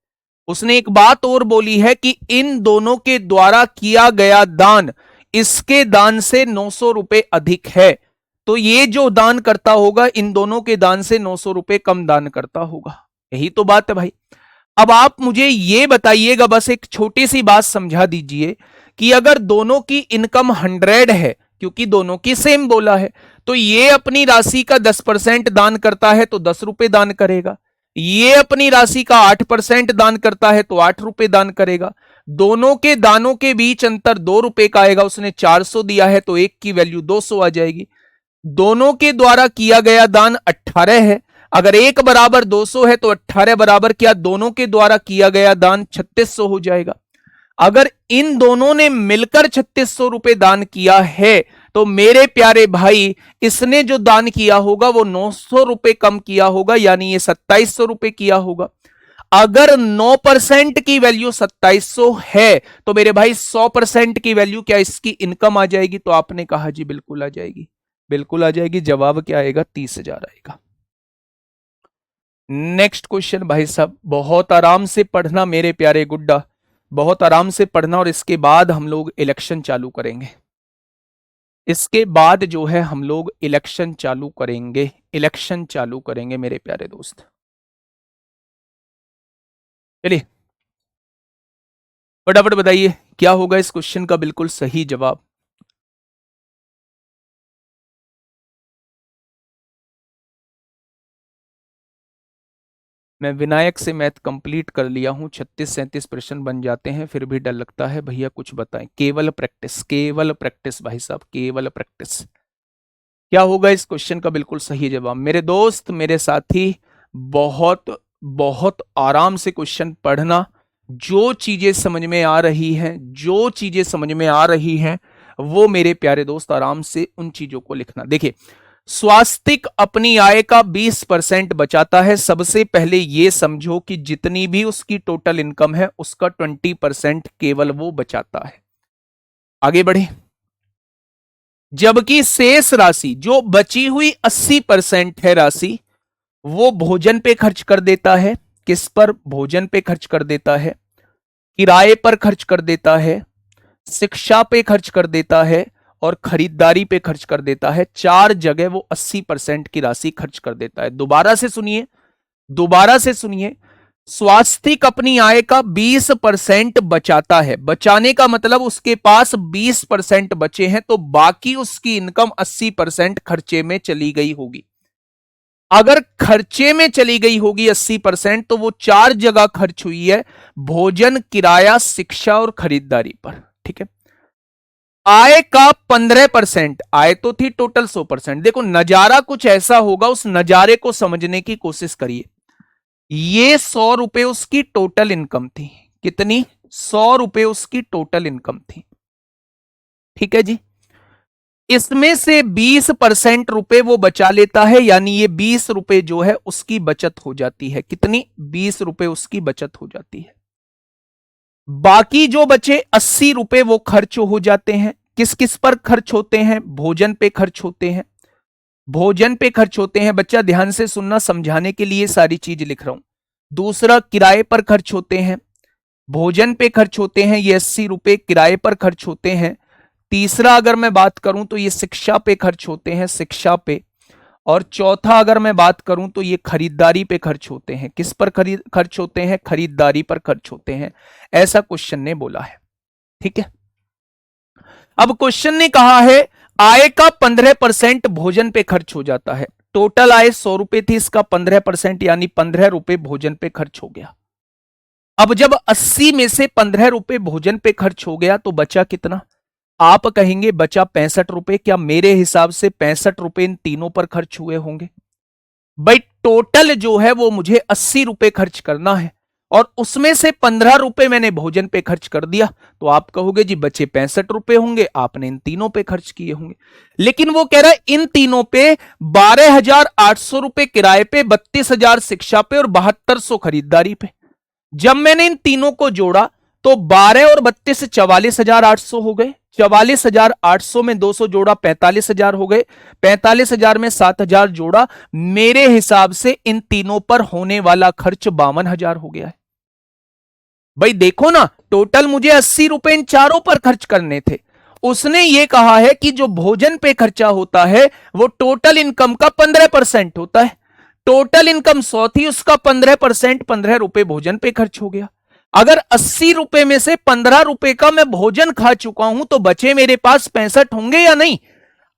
उसने एक बात और बोली है कि इन दोनों के द्वारा किया गया दान इसके दान से 900 रुपए अधिक है। तो ये जो दान करता होगा इन दोनों के दान से 900 रुपए कम दान करता होगा। यही तो बात है भाई। अब आप मुझे ये बताइएगा, बस एक छोटी सी बात समझा दीजिए कि अगर दोनों की इनकम 100 है, क्योंकि दोनों की सेम बोला है, तो ये अपनी राशि का 10% दान करता है तो 10 रुपए दान करेगा, ये अपनी राशि का 8% दान करता है तो 8 रुपए दान करेगा। दोनों के दानों के बीच अंतर 2 रुपए का आएगा। उसने 400 दिया है तो एक की वैल्यू 200 आ जाएगी। दोनों के द्वारा किया गया दान 18 है। अगर एक बराबर 200 है तो 18 बराबर क्या दोनों के द्वारा किया गया दान 3600 हो जाएगा। अगर इन दोनों ने मिलकर 3600 रुपए दान किया है तो मेरे प्यारे भाई इसने जो दान किया होगा वो 900 रुपए कम किया होगा, यानी ये 2700 रुपए किया होगा। अगर 9% की वैल्यू 2700 है तो मेरे भाई 100% की वैल्यू क्या इसकी इनकम आ जाएगी? तो आपने कहा जी बिल्कुल आ जाएगी, बिल्कुल आ जाएगी। जवाब क्या आएगा? 30,000 आएगा। नेक्स्ट क्वेश्चन भाई साहब, बहुत आराम से पढ़ना मेरे प्यारे गुड्डा, बहुत आराम से पढ़ना, और इसके बाद हम लोग इलेक्शन चालू करेंगे। इसके बाद जो है हम लोग इलेक्शन चालू करेंगे, इलेक्शन चालू करेंगे मेरे प्यारे दोस्त। चलिए फटाफट बताइए क्या होगा इस क्वेश्चन का बिल्कुल सही जवाब। मैं विनायक से मैथ कंप्लीट कर लिया हूं, 36-37 प्रश्न बन जाते हैं, फिर भी डर लगता है। भैया कुछ बताएं। केवल प्रैक्टिस, केवल प्रैक्टिस भाई साहब, केवल प्रैक्टिस। क्या होगा इस क्वेश्चन का बिल्कुल सही जवाब? मेरे दोस्त, मेरे साथी, बहुत बहुत आराम से क्वेश्चन पढ़ना। जो चीजें समझ में आ रही हैं, जो चीजें समझ में आ रही हैं, वो मेरे प्यारे दोस्त आराम से उन चीजों को लिखना। देखिए, स्वास्तिक अपनी आय का 20% बचाता है। सबसे पहले यह समझो कि जितनी भी उसकी टोटल इनकम है उसका 20% केवल वो बचाता है। आगे बढ़े। जबकि शेष राशि जो बची हुई 80% है राशि, वो भोजन पे खर्च कर देता है। किस पर? भोजन पे खर्च कर देता है, किराए पर खर्च कर देता है, शिक्षा पे खर्च कर देता है और खरीदारी पे खर्च कर देता है। 4 जगह वो 80% की राशि खर्च कर देता है। दोबारा से सुनिए, दोबारा से सुनिए। स्वास्तिक अपनी आय का 20% बचाता है। बचाने का मतलब उसके पास 20% बचे हैं तो बाकी उसकी इनकम 80% खर्चे में चली गई होगी। अगर खर्चे में चली गई होगी 80% तो वो 4 जगह खर्च हुई है, भोजन, किराया, शिक्षा और खरीदारी पर। ठीक है। आय का 15%, आय तो थी टोटल 100%। देखो नजारा कुछ ऐसा होगा, उस नजारे को समझने की कोशिश करिए। ये 100 रुपए उसकी टोटल इनकम थी। कितनी? 100 रुपए उसकी टोटल इनकम थी। ठीक है जी। इसमें से 20% रुपए वो बचा लेता है, यानी ये 20 रुपए जो है उसकी बचत हो जाती है। कितनी? 20 रुपए उसकी बचत हो जाती है। बाकी जो बचे 80 रुपए वो खर्च हो जाते हैं। किस किस पर खर्च होते हैं? भोजन पे खर्च होते हैं, भोजन पे खर्च होते हैं। बच्चा ध्यान से सुनना, समझाने के लिए सारी चीज लिख रहा हूं। दूसरा, किराए पर खर्च होते हैं, भोजन पे खर्च होते हैं, ये 80 रुपए किराए पर खर्च होते हैं। तीसरा अगर मैं बात करूं तो ये शिक्षा पे खर्च होते हैं, शिक्षा पे। और चौथा अगर मैं बात करूं तो ये खरीदारी पे खर्च होते हैं। किस पर खर्च होते हैं? खरीदारी पर खर्च होते हैं। ऐसा क्वेश्चन ने बोला है। ठीक है। अब क्वेश्चन ने कहा है आय का 15% भोजन पे खर्च हो जाता है। टोटल आय 100 रुपए थी, इसका 15% यानी 15 रुपए भोजन पे खर्च हो गया। अब जब 80 में से 15 रुपए भोजन पे खर्च हो गया तो बचा कितना? आप कहेंगे बचा 65 रुपए। क्या मेरे हिसाब से 65 रुपए इन तीनों पर खर्च हुए होंगे? भाई टोटल जो है वो मुझे 80 रुपए खर्च करना है और उसमें से 15 रुपए मैंने भोजन पे खर्च कर दिया, तो आप कहोगे जी बचे 65 रुपए होंगे, आपने इन तीनों पे खर्च किए होंगे। लेकिन वो कह रहा है इन तीनों पे 12,800 रुपए किराए पे, 32,000 शिक्षा पे और 7,200 खरीदारी पे। जब मैंने इन तीनों को जोड़ा तो 12 और 32 44,800 हो गए। 44,800 में 200 जोड़ा 45,000 हो गए। 45,000 में 7,000 जोड़ा, मेरे हिसाब से इन तीनों पर होने वाला खर्च 52,000 हो गया है। भाई देखो ना, टोटल मुझे 80 रुपए इन चारों पर खर्च करने थे। उसने ये कहा है कि जो भोजन पे खर्चा होता है वो टोटल इनकम का 15% होता है। टोटल इनकम 100 थी, उसका 15%, 15 रुपए भोजन पे खर्च हो गया। अगर 80 रुपए में से 15 रुपए का मैं भोजन खा चुका हूं तो बचे मेरे पास 65 होंगे या नहीं?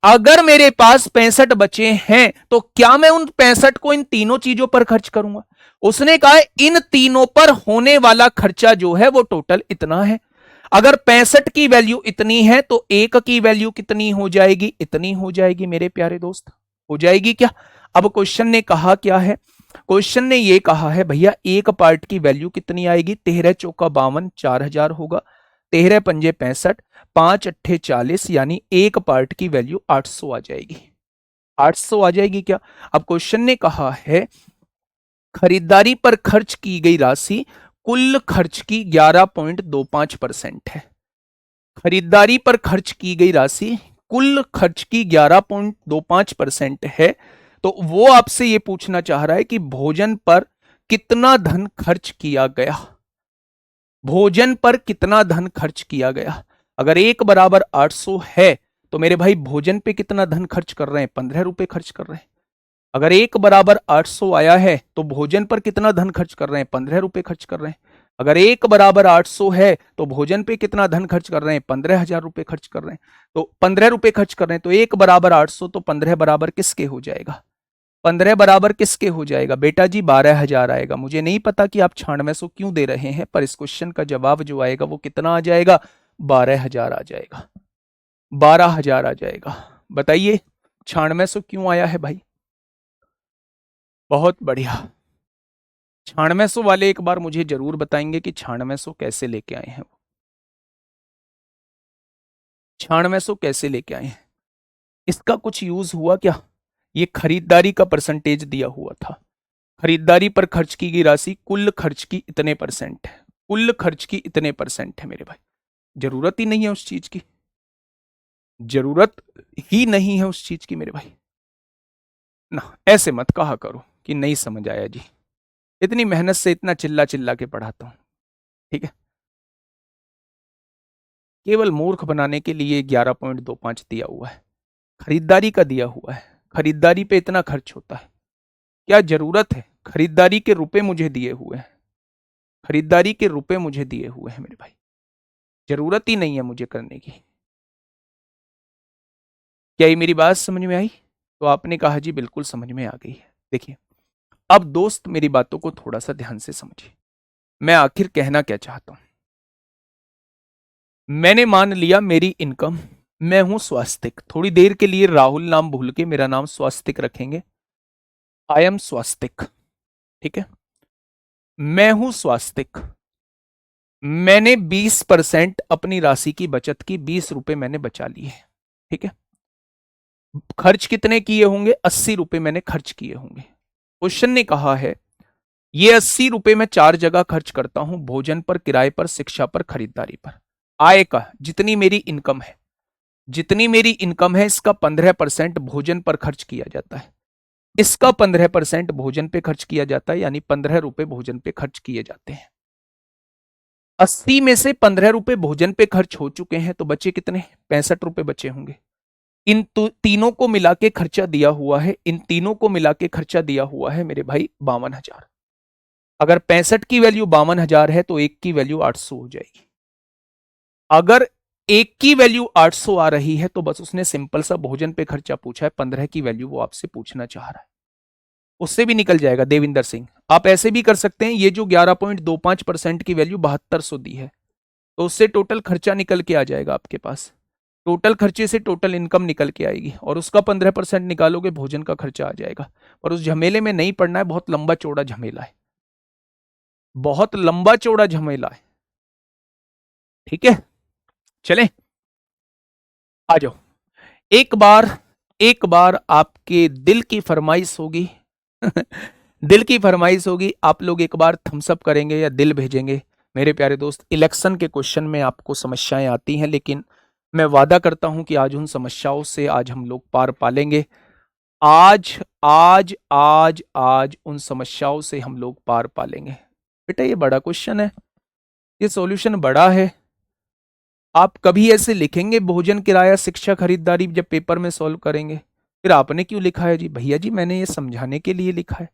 अगर मेरे पास 65 बचे हैं तो क्या मैं उन 65 को इन तीनों चीजों पर खर्च करूंगा? उसने कहा इन तीनों पर होने वाला खर्चा जो है वो टोटल इतना है। अगर 65 की वैल्यू इतनी है तो एक की वैल्यू कितनी हो जाएगी? इतनी हो जाएगी मेरे प्यारे दोस्त, हो जाएगी क्या? अब क्वेश्चन ने कहा क्या है? क्वेश्चन ने ये कहा है भैया एक पार्ट की वैल्यू कितनी आएगी? 13 चौका 52, 4000 होगा। 13 पंजे 65, 5 अट्ठे 40, यानी एक पार्ट की वैल्यू 800 आ जाएगी। 800 आ जाएगी क्या? अब क्वेश्चन ने कहा है खरीदारी पर खर्च की गई राशि कुल खर्च की 11.25% है। खरीदारी पर खर्च की गई राशि कुल खर्च की 11.25% है। तो वो आपसे ये पूछना चाह रहा है कि भोजन पर कितना धन खर्च किया गया? भोजन पर कितना धन खर्च किया गया? अगर एक बराबर 800 है तो मेरे भाई भोजन पे कितना धन खर्च कर रहे हैं? 15 रुपए खर्च कर रहे हैं। अगर एक बराबर 800 आया है तो भोजन पर कितना धन खर्च कर रहे हैं? 15 रुपए खर्च कर रहे हैं। अगर एक बराबर 800 है तो भोजन पे कितना धन खर्च कर रहे हैं? 15,000 रुपए खर्च कर रहे हैं। तो 15 रुपए खर्च कर रहे हैं तो एक बराबर 800, तो 15 बराबर किसके हो जाएगा? 15 बराबर किसके हो जाएगा बेटा जी? 12,000 आएगा। मुझे नहीं पता कि आप 9600 क्यों दे रहे हैं, पर इस क्वेश्चन का जवाब जो आएगा वो कितना आ जाएगा? 12,000 आ जाएगा। 12,000 आ जाएगा। बताइए 9600 क्यों आया है भाई? बहुत बढ़िया। 9600 वाले एक बार मुझे जरूर बताएंगे कि 9600 कैसे लेके आए हैं। 9600 कैसे लेके आए हैं? इसका कुछ यूज हुआ क्या? ये खरीदारी का परसेंटेज दिया हुआ था। खरीदारी पर खर्च की गई राशि कुल खर्च की इतने परसेंट है, कुल खर्च की इतने परसेंट है मेरे भाई। जरूरत ही नहीं है उस चीज की, जरूरत ही नहीं है उस चीज की मेरे भाई ना। ऐसे मत कहा करो कि नहीं समझ आया जी, इतनी मेहनत से इतना चिल्ला चिल्ला के पढ़ाता हूं, ठीक है? केवल मूर्ख बनाने के लिए 11.25 दिया हुआ है, खरीदारी का दिया हुआ है। खरीदारी पे इतना खर्च होता है, क्या जरूरत है? खरीदारी के रुपए मुझे दिए हुए हैं, खरीदारी के रुपए मुझे दिए हुए हैं मेरे भाई, जरूरत ही नहीं है मुझे करने की। क्या ये मेरी बात समझ में आई? तो आपने कहा जी बिल्कुल समझ में आ गई है। देखिए अब दोस्त मेरी बातों को थोड़ा सा ध्यान से समझिए, मैं आखिर कहना क्या चाहता हूं। मैंने मान लिया मेरी इनकम, मैं हूं स्वास्तिक, थोड़ी देर के लिए राहुल नाम भूल के मेरा नाम स्वास्तिक रखेंगे। आई एम स्वास्तिक, ठीक है? मैं हूं स्वास्तिक। मैंने 20% अपनी राशि की बचत की, 20 रुपए मैंने बचा लिए, ठीक है? खर्च कितने किए होंगे? 80 रुपए मैंने खर्च किए होंगे। क्वेश्चन ने कहा है ये 80 रुपए मैं 4 जगह खर्च करता हूं, भोजन पर, किराए पर, शिक्षा पर, खरीदारी पर। आय का जितनी मेरी इनकम है, जितनी मेरी इनकम है इसका 15% भोजन पर खर्च किया जाता है, इसका 15% भोजन पे खर्च किया जाता है, यानी 15 रुपए भोजन पे खर्च किए जाते हैं। 80 में से 15 रुपए भोजन पे खर्च हो चुके हैं तो बचे कितने? 65 रुपए बचे होंगे। इन तीनों को मिला के खर्चा दिया हुआ है, इन तीनों को मिला के खर्चा दिया हुआ है मेरे भाई 52,000। अगर 65 की वैल्यू 52,000 है तो एक की वैल्यू 800 हो जाएगी। अगर एक की वैल्यू 800 आ रही है तो बस उसने सिंपल सा भोजन पे खर्चा पूछा है, 15 की वैल्यू वो आपसे पूछना चाह रहा है, उससे भी निकल जाएगा देविंदर सिंह। आप ऐसे भी कर सकते हैं, ये जो 11.25% की वैल्यू 7200 दी है तो उससे टोटल खर्चा निकल के आ जाएगा आपके पास। टोटल खर्चे से टोटल इनकम निकल के आएगी और उसका 15% निकालोगे, भोजन का खर्चा आ जाएगा। और उस झमेले में नहीं पड़ना है, बहुत लंबा चौड़ा झमेला है, बहुत लंबा चौड़ा झमेला है, ठीक है? चलें, आ जाओ। एक बार, एक बार आपके दिल की फरमाइश होगी दिल की फरमाइश होगी, आप लोग एक बार थम्स अप करेंगे या दिल भेजेंगे। मेरे प्यारे दोस्त इलेक्शन के क्वेश्चन में आपको समस्याएं आती हैं, लेकिन मैं वादा करता हूं कि आज उन समस्याओं से आज हम लोग पार पालेंगे। आज आज आज आज उन समस्याओं से हम लोग पार पालेंगे। बेटा ये बड़ा क्वेश्चन है, ये सॉल्यूशन बड़ा है। आप कभी ऐसे लिखेंगे भोजन, किराया, शिक्षा, खरीदारी जब पेपर में सॉल्व करेंगे? फिर आपने क्यों लिखा है जी? भैया जी मैंने ये समझाने के लिए लिखा है।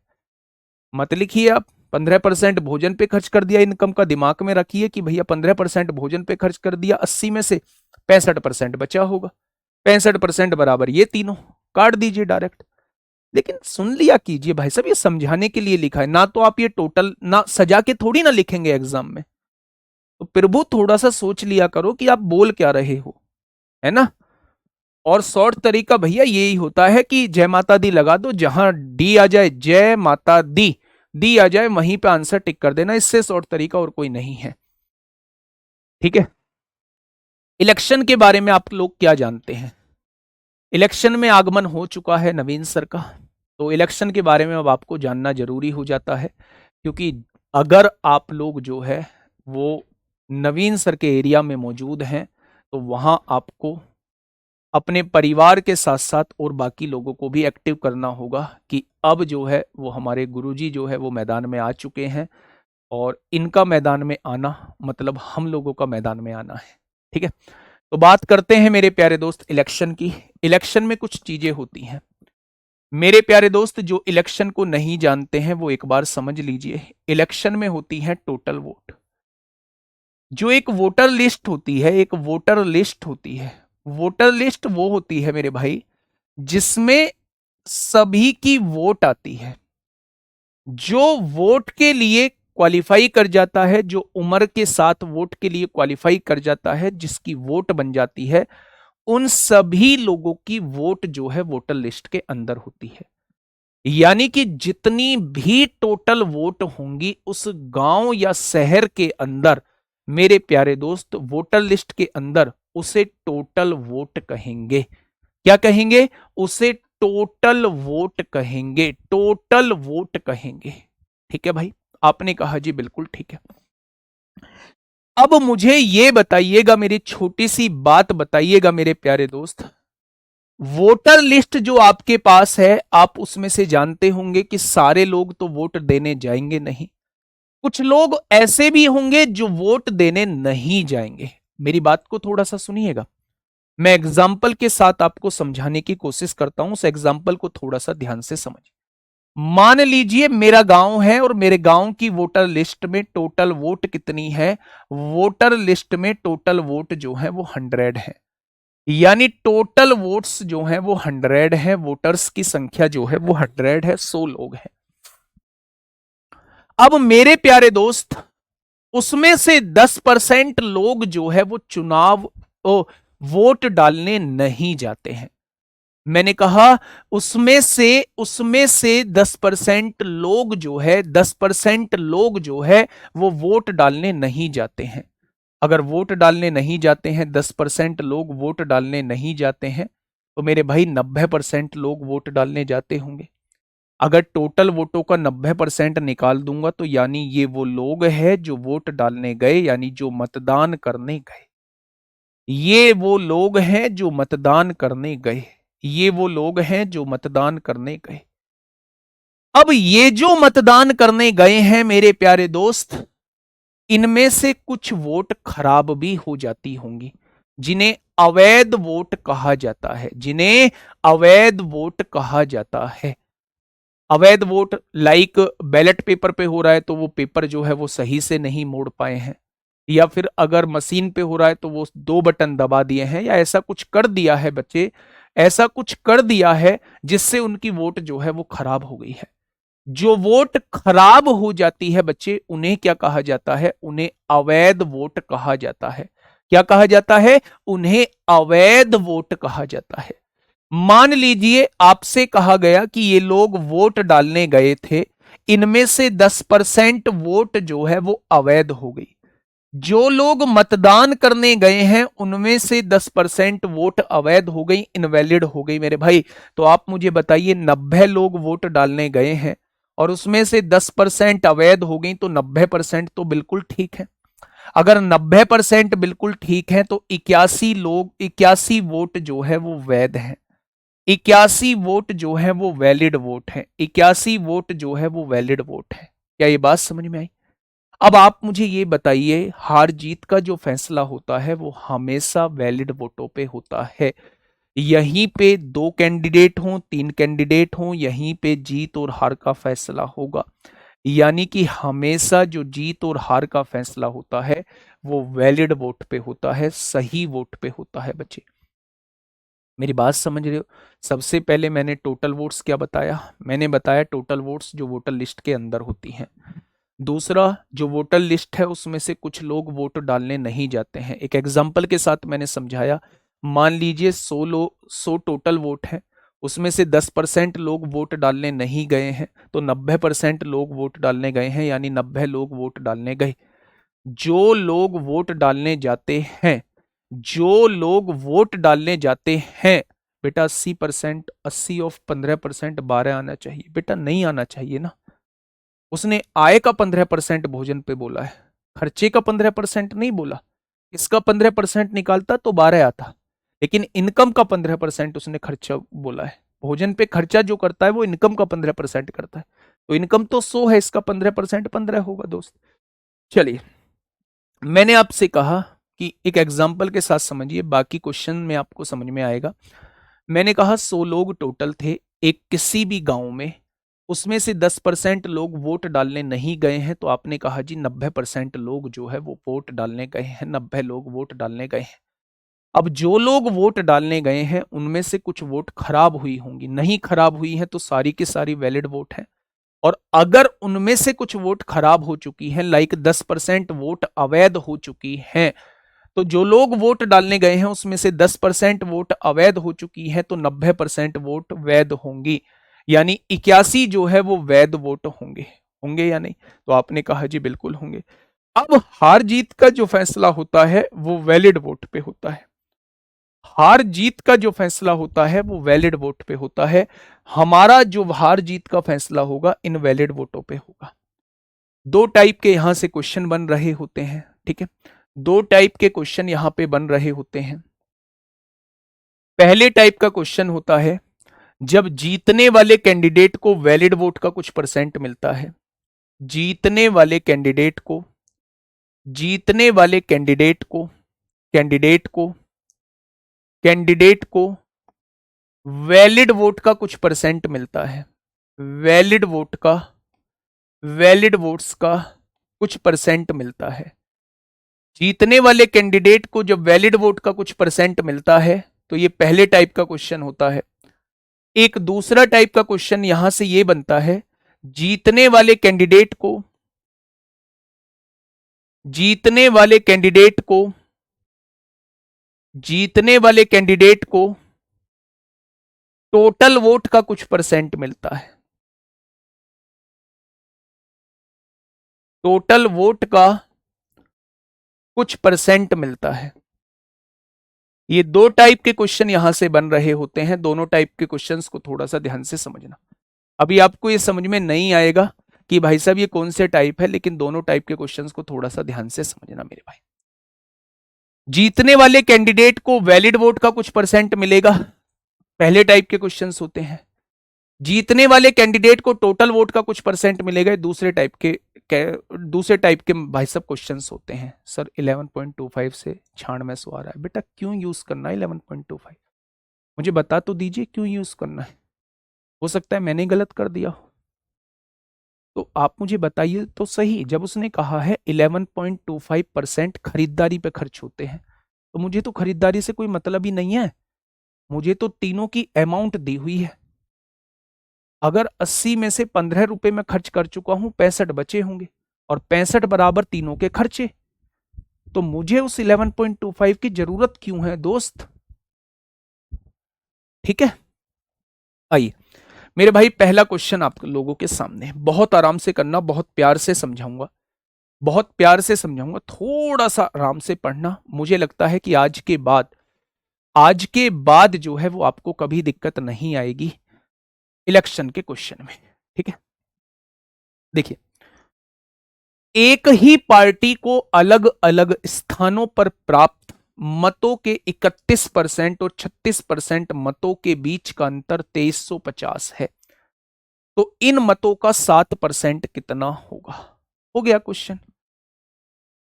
मत लिखिए आप 15% भोजन पे खर्च कर दिया इनकम का, दिमाग में रखिए कि भैया 15% भोजन पे खर्च कर दिया, 80 में से 65% बचा होगा, 65% बराबर ये तीनों, काट दीजिए डायरेक्ट। लेकिन सुन लिया कीजिए भाई साहब, ये समझाने के लिए लिखा है ना, तो आप ये टोटल ना सजा के थोड़ी ना लिखेंगे एग्जाम में। तो प्रभु थोड़ा सा सोच लिया करो कि आप बोल क्या रहे हो, है ना। और शॉर्ट तरीका भैया यही होता है कि जय माता दी लगा दो, जहां डी आ जाए जय माता दी आ जाए वहीं पे आंसर टिक कर देना, इससे शॉर्ट तरीका और कोई नहीं है। ठीक है। इलेक्शन के बारे में आप लोग क्या जानते हैं? इलेक्शन में आगमन हो चुका है नवीन सर का, तो इलेक्शन के बारे में अब आपको जानना जरूरी हो जाता है, क्योंकि अगर आप लोग जो है वो नवीन सर के एरिया में मौजूद हैं तो वहां आपको अपने परिवार के साथ साथ और बाकी लोगों को भी एक्टिव करना होगा कि अब जो है वो हमारे गुरुजी जो है वो मैदान में आ चुके हैं, और इनका मैदान में आना मतलब हम लोगों का मैदान में आना है। ठीक है। तो बात करते हैं मेरे प्यारे दोस्त इलेक्शन की। इलेक्शन में कुछ चीजें होती हैं मेरे प्यारे दोस्त, जो इलेक्शन को नहीं जानते हैं वो एक बार समझ लीजिए। इलेक्शन में होती है टोटल वोट। जो एक वोटर लिस्ट होती है, एक वोटर लिस्ट होती है, वोटर लिस्ट वो होती है मेरे भाई जिसमें सभी की वोट आती है। जो वोट के लिए क्वालिफाई कर जाता है, जो उम्र के साथ वोट के लिए क्वालिफाई कर जाता है, जिसकी वोट बन जाती है, उन सभी लोगों की वोट जो है वोटर लिस्ट के अंदर होती है। यानी कि जितनी भी टोटल वोट होंगी उस गांव या शहर के अंदर मेरे प्यारे दोस्त वोटर लिस्ट के अंदर, उसे टोटल वोट कहेंगे। क्या कहेंगे? उसे टोटल वोट कहेंगे, टोटल वोट कहेंगे। ठीक है भाई, आपने कहा जी बिल्कुल ठीक है। अब मुझे ये बताइएगा, मेरी छोटी सी बात बताइएगा मेरे प्यारे दोस्त, वोटर लिस्ट जो आपके पास है आप उसमें से जानते होंगे कि सारे लोग तो वोट देने जाएंगे नहीं, कुछ लोग ऐसे भी होंगे जो वोट देने नहीं जाएंगे। मेरी बात को थोड़ा सा सुनिएगा, मैं एग्जाम्पल के साथ आपको समझाने की कोशिश करता हूं, उस एग्जाम्पल को थोड़ा सा ध्यान से समझ। मान लीजिए मेरा गांव है और मेरे गांव की वोटर लिस्ट में टोटल वोट कितनी है? वोटर लिस्ट में टोटल वोट जो है वो 100 है, यानी टोटल वोट्स जो हैं वो 100 है, वोटर्स की संख्या जो है वो 100 है, 100 लोग हैं। अब मेरे प्यारे दोस्त उसमें से 10% लोग जो है वो चुनाव वोट डालने नहीं जाते हैं। मैंने कहा उसमें से 10% लोग जो है 10% लोग जो है वो वोट डालने नहीं जाते हैं। अगर वोट डालने नहीं जाते हैं, 10% लोग वोट डालने नहीं जाते हैं, तो मेरे भाई 90% लोग वोट डालने जाते होंगे। अगर टोटल वोटों का 90% निकाल दूंगा तो यानी ये वो लोग हैं जो वोट डालने गए, यानी जो मतदान करने गए। ये वो लोग हैं जो मतदान करने गए, ये वो लोग हैं जो मतदान करने गए। अब ये जो मतदान करने गए हैं मेरे प्यारे दोस्त, इनमें से कुछ वोट खराब भी हो जाती होंगी, जिन्हें अवैध वोट कहा जाता है, जिन्हें अवैध वोट कहा जाता है। अवैध वोट लाइक बैलेट पेपर पे हो रहा है तो वो पेपर जो है वो सही से नहीं मोड़ पाए हैं, या फिर अगर मशीन पे हो रहा है तो वो 2 बटन दबा दिए हैं, या ऐसा कुछ कर दिया है बच्चे, ऐसा कुछ कर दिया है जिससे उनकी वोट जो है वो खराब हो गई है। जो वोट खराब हो जाती है बच्चे, उन्हें क्या कहा जाता है? उन्हें अवैध वोट कहा जाता है। क्या कहा जाता है? उन्हें अवैध वोट कहा जाता है। मान लीजिए आपसे कहा गया कि ये लोग वोट डालने गए थे, इनमें से 10% वोट जो है वो अवैध हो गई। जो लोग मतदान करने गए हैं उनमें से 10% वोट अवैध हो गई, इनवैलिड हो गई मेरे भाई। तो आप मुझे बताइए, 90 लोग वोट डालने गए हैं और उसमें से 10% अवैध हो गई, तो 90% तो बिल्कुल ठीक है। अगर 90% बिल्कुल ठीक है तो 81 वोट जो है वो वैध है, 81 वोट जो है वो वैलिड वोट है, 81 वोट जो है वो वैलिड वोट है। क्या ये बात समझ में आई? अब आप मुझे ये बताइए, हार जीत का जो फैसला होता है वो हमेशा वैलिड वोटों पे होता है। यहीं पे 2 कैंडिडेट हों, 3 कैंडिडेट हों, यहीं पे जीत और हार का फैसला होगा। यानी कि हमेशा जो जीत और हार का फैसला होता है वो वैलिड वोट पे होता है, सही वोट पे होता है बच्चे। मेरी बात समझ रहे हो? सबसे पहले मैंने टोटल वोट्स क्या बताया? मैंने बताया टोटल वोट्स जो वोटर लिस्ट के अंदर होती हैं। दूसरा, जो वोटर लिस्ट है उसमें से कुछ लोग वोट डालने नहीं जाते हैं। एक एग्जाम्पल के साथ मैंने समझाया। मान लीजिए 100 टोटल वोट हैं, उसमें से 10% लोग वोट डालने नहीं गए हैं, तो 90% लोग वोट डालने गए हैं, यानी 90 लोग वोट डालने गए। जो लोग वोट डालने जाते हैं, जो लोग वोट डालने जाते हैं, बेटा 80%, 80 ऑफ 15%, 12 आना चाहिए। बेटा नहीं आना चाहिए ना। उसने आय का 15% भोजन पे बोला है, खर्चे का 15% नहीं बोला। इसका 15% निकालता तो 12 आता, लेकिन इनकम का 15% उसने खर्चा बोला है। भोजन पे खर्चा जो करता है वो इनकम का 15% करता है, तो इनकम तो 100 है, इसका 15% 15 होगा दोस्त। चलिए, मैंने आपसे कहा कि एक एग्जाम्पल के साथ समझिए, बाकी क्वेश्चन में आपको समझ में आएगा। मैंने कहा 100 लोग टोटल थे एक किसी भी गांव में, उसमें से 10% लोग वोट डालने नहीं गए हैं, तो आपने कहा जी 90% लोग जो है वो वोट डालने गए हैं, 90 लोग वोट डालने गए हैं। अब जो लोग वोट डालने गए हैं उनमें से कुछ वोट खराब हुई होंगी, नहीं खराब हुई है तो सारी की सारी वैलिड वोट है। और अगर उनमें से कुछ वोट खराब हो चुकी है, लाइक 10% वोट अवैध हो चुकी है, तो जो लोग वोट डालने गए हैं उसमें से 10% वोट अवैध हो चुकी है, तो 90% वोट वैध होंगी, यानी 81 जो है वो वैध वोट होंगे। होंगे या नहीं? तो आपने कहा जी बिल्कुल होंगे। अब हार जीत का जो फैसला होता है वो वैलिड वोट पे होता है। हार जीत का जो फैसला होता है वो वैलिड वोट पे होता है। हमारा जो हार जीत का फैसला होगा इनवैलिड वोटों पे होगा। 2 टाइप के यहां से क्वेश्चन बन रहे होते हैं, ठीक है? 2 टाइप के क्वेश्चन यहां पे बन रहे होते हैं। पहले टाइप का क्वेश्चन होता है जब जीतने वाले कैंडिडेट को वैलिड वोट का कुछ परसेंट मिलता है। जीतने वाले कैंडिडेट को, जीतने वाले कैंडिडेट को, कैंडिडेट को, कैंडिडेट को वैलिड वोट का कुछ परसेंट मिलता है। वैलिड वोट का, वैलिड वोट्स का कुछ परसेंट मिलता है। जीतने वाले कैंडिडेट को जब वैलिड वोट का कुछ परसेंट मिलता है, तो ये पहले टाइप का क्वेश्चन होता है। एक दूसरा टाइप का क्वेश्चन यहां से ये बनता है, जीतने वाले कैंडिडेट को, जीतने वाले कैंडिडेट को, जीतने वाले कैंडिडेट को टोटल वोट का कुछ परसेंट मिलता है। टोटल वोट का कुछ परसेंट मिलता है। ये 2 टाइप के क्वेश्चन यहां से बन रहे होते हैं। दोनों टाइप के क्वेश्चंस को थोड़ा सा ध्यान से समझना। अभी आपको ये समझ में नहीं आएगा कि भाई साहब ये कौन से टाइप है, लेकिन दोनों टाइप के क्वेश्चंस को थोड़ा सा ध्यान से समझना मेरे भाई। जीतने वाले कैंडिडेट को वैलिड वोट का कुछ परसेंट मिलेगा, पहले टाइप के क्वेश्चंस होते हैं। जीतने वाले कैंडिडेट को टोटल वोट का कुछ परसेंट मिलेगा, दूसरे टाइप के दूसरे टाइप के भाई सब क्वेश्चंस होते हैं। सर 11.25 से 96 आ रहा है, बेटा क्यों यूज करना है 11.25? मुझे बता तो दीजिए क्यों यूज करना है। हो सकता है मैंने गलत कर दिया हो, तो आप मुझे बताइए तो सही। जब उसने कहा है 11.25% खरीदारी पे खर्च होते हैं, तो मुझे तो खरीदारी से कोई मतलब ही नहीं है। मुझे तो तीनों की अमाउंट दी हुई है। अगर 80 में से 15 रुपए में खर्च कर चुका हूं, 65 बचे होंगे, और 65 बराबर तीनों के खर्चे, तो मुझे उस 11.25 की जरूरत क्यों है दोस्त? ठीक है, आइए मेरे भाई, पहला क्वेश्चन आप लोगों के सामने, बहुत आराम से करना, बहुत प्यार से समझाऊंगा, बहुत प्यार से समझाऊंगा, थोड़ा सा आराम से पढ़ना। मुझे लगता है कि आज के बाद, आज के बाद जो है वो आपको कभी दिक्कत नहीं आएगी इलेक्शन के क्वेश्चन में। ठीक है, देखिए, एक ही पार्टी को अलग अलग स्थानों पर प्राप्त मतों के 31% और 36% मतों के बीच का अंतर 2350 है, तो इन मतों का 7% कितना होगा? हो गया क्वेश्चन।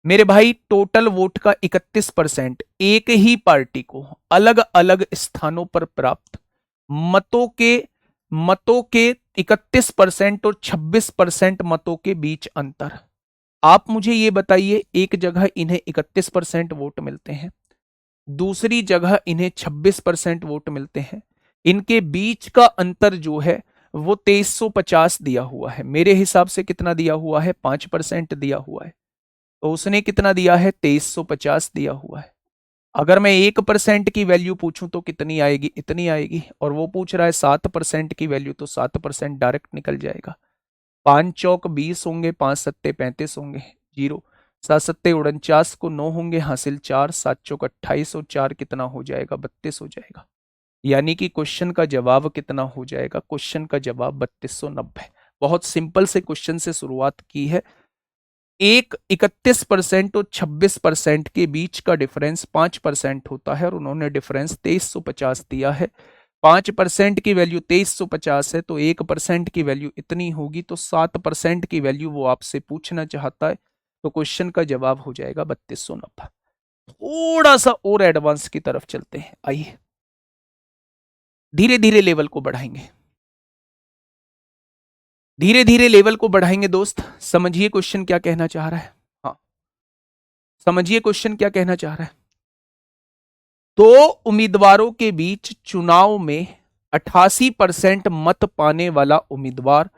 मेरे भाई टोटल वोट का 31% एक ही पार्टी को अलग अलग स्थानों पर प्राप्त मतों के 31% और 26% मतों के बीच अंतर। आप मुझे ये बताइए, एक जगह इन्हें 31% वोट मिलते हैं, दूसरी जगह इन्हें 26% वोट मिलते हैं, इनके बीच का अंतर जो है वो 2350 दिया हुआ है। मेरे हिसाब से कितना दिया हुआ है? 5% दिया हुआ है। तो उसने कितना दिया है? 2350 दिया हुआ है। अगर मैं 1% की वैल्यू पूछूं तो कितनी आएगी? इतनी आएगी। और वो पूछ रहा है 7% की वैल्यू, तो 7% डायरेक्ट निकल जाएगा। 5 चौक 20 होंगे, 5 सत्ते 35 होंगे, 0। 7 सत्ते 49 को 9 होंगे, हासिल 4, 7 चौक 28 और 4 कितना हो जाएगा? 32 हो जाएगा। यानी कि क्वेश्चन का जवाब कितना हो जाएगा? क्वेश्चन का जवाब 3290। बहुत सिंपल से क्वेश्चन से शुरुआत की है। एक 31% और 26% के बीच का डिफरेंस 5% होता है और उन्होंने डिफरेंस 2350 दिया है। 5% की वैल्यू 2350 है, तो 1% की वैल्यू इतनी होगी, तो 7% की वैल्यू वो आपसे पूछना चाहता है। तो क्वेश्चन का जवाब हो जाएगा 3290। थोड़ा सा और एडवांस की तरफ चलते हैं, आइए धीरे धीरे लेवल को बढ़ाएंगे, धीरे धीरे लेवल को बढ़ाएंगे दोस्त। समझिए क्वेश्चन क्या कहना चाह रहा है। हाँ, समझिए क्वेश्चन क्या कहना चाह रहा है। दो उम्मीदवारों के बीच चुनाव में 88% मत पाने वाला उम्मीदवार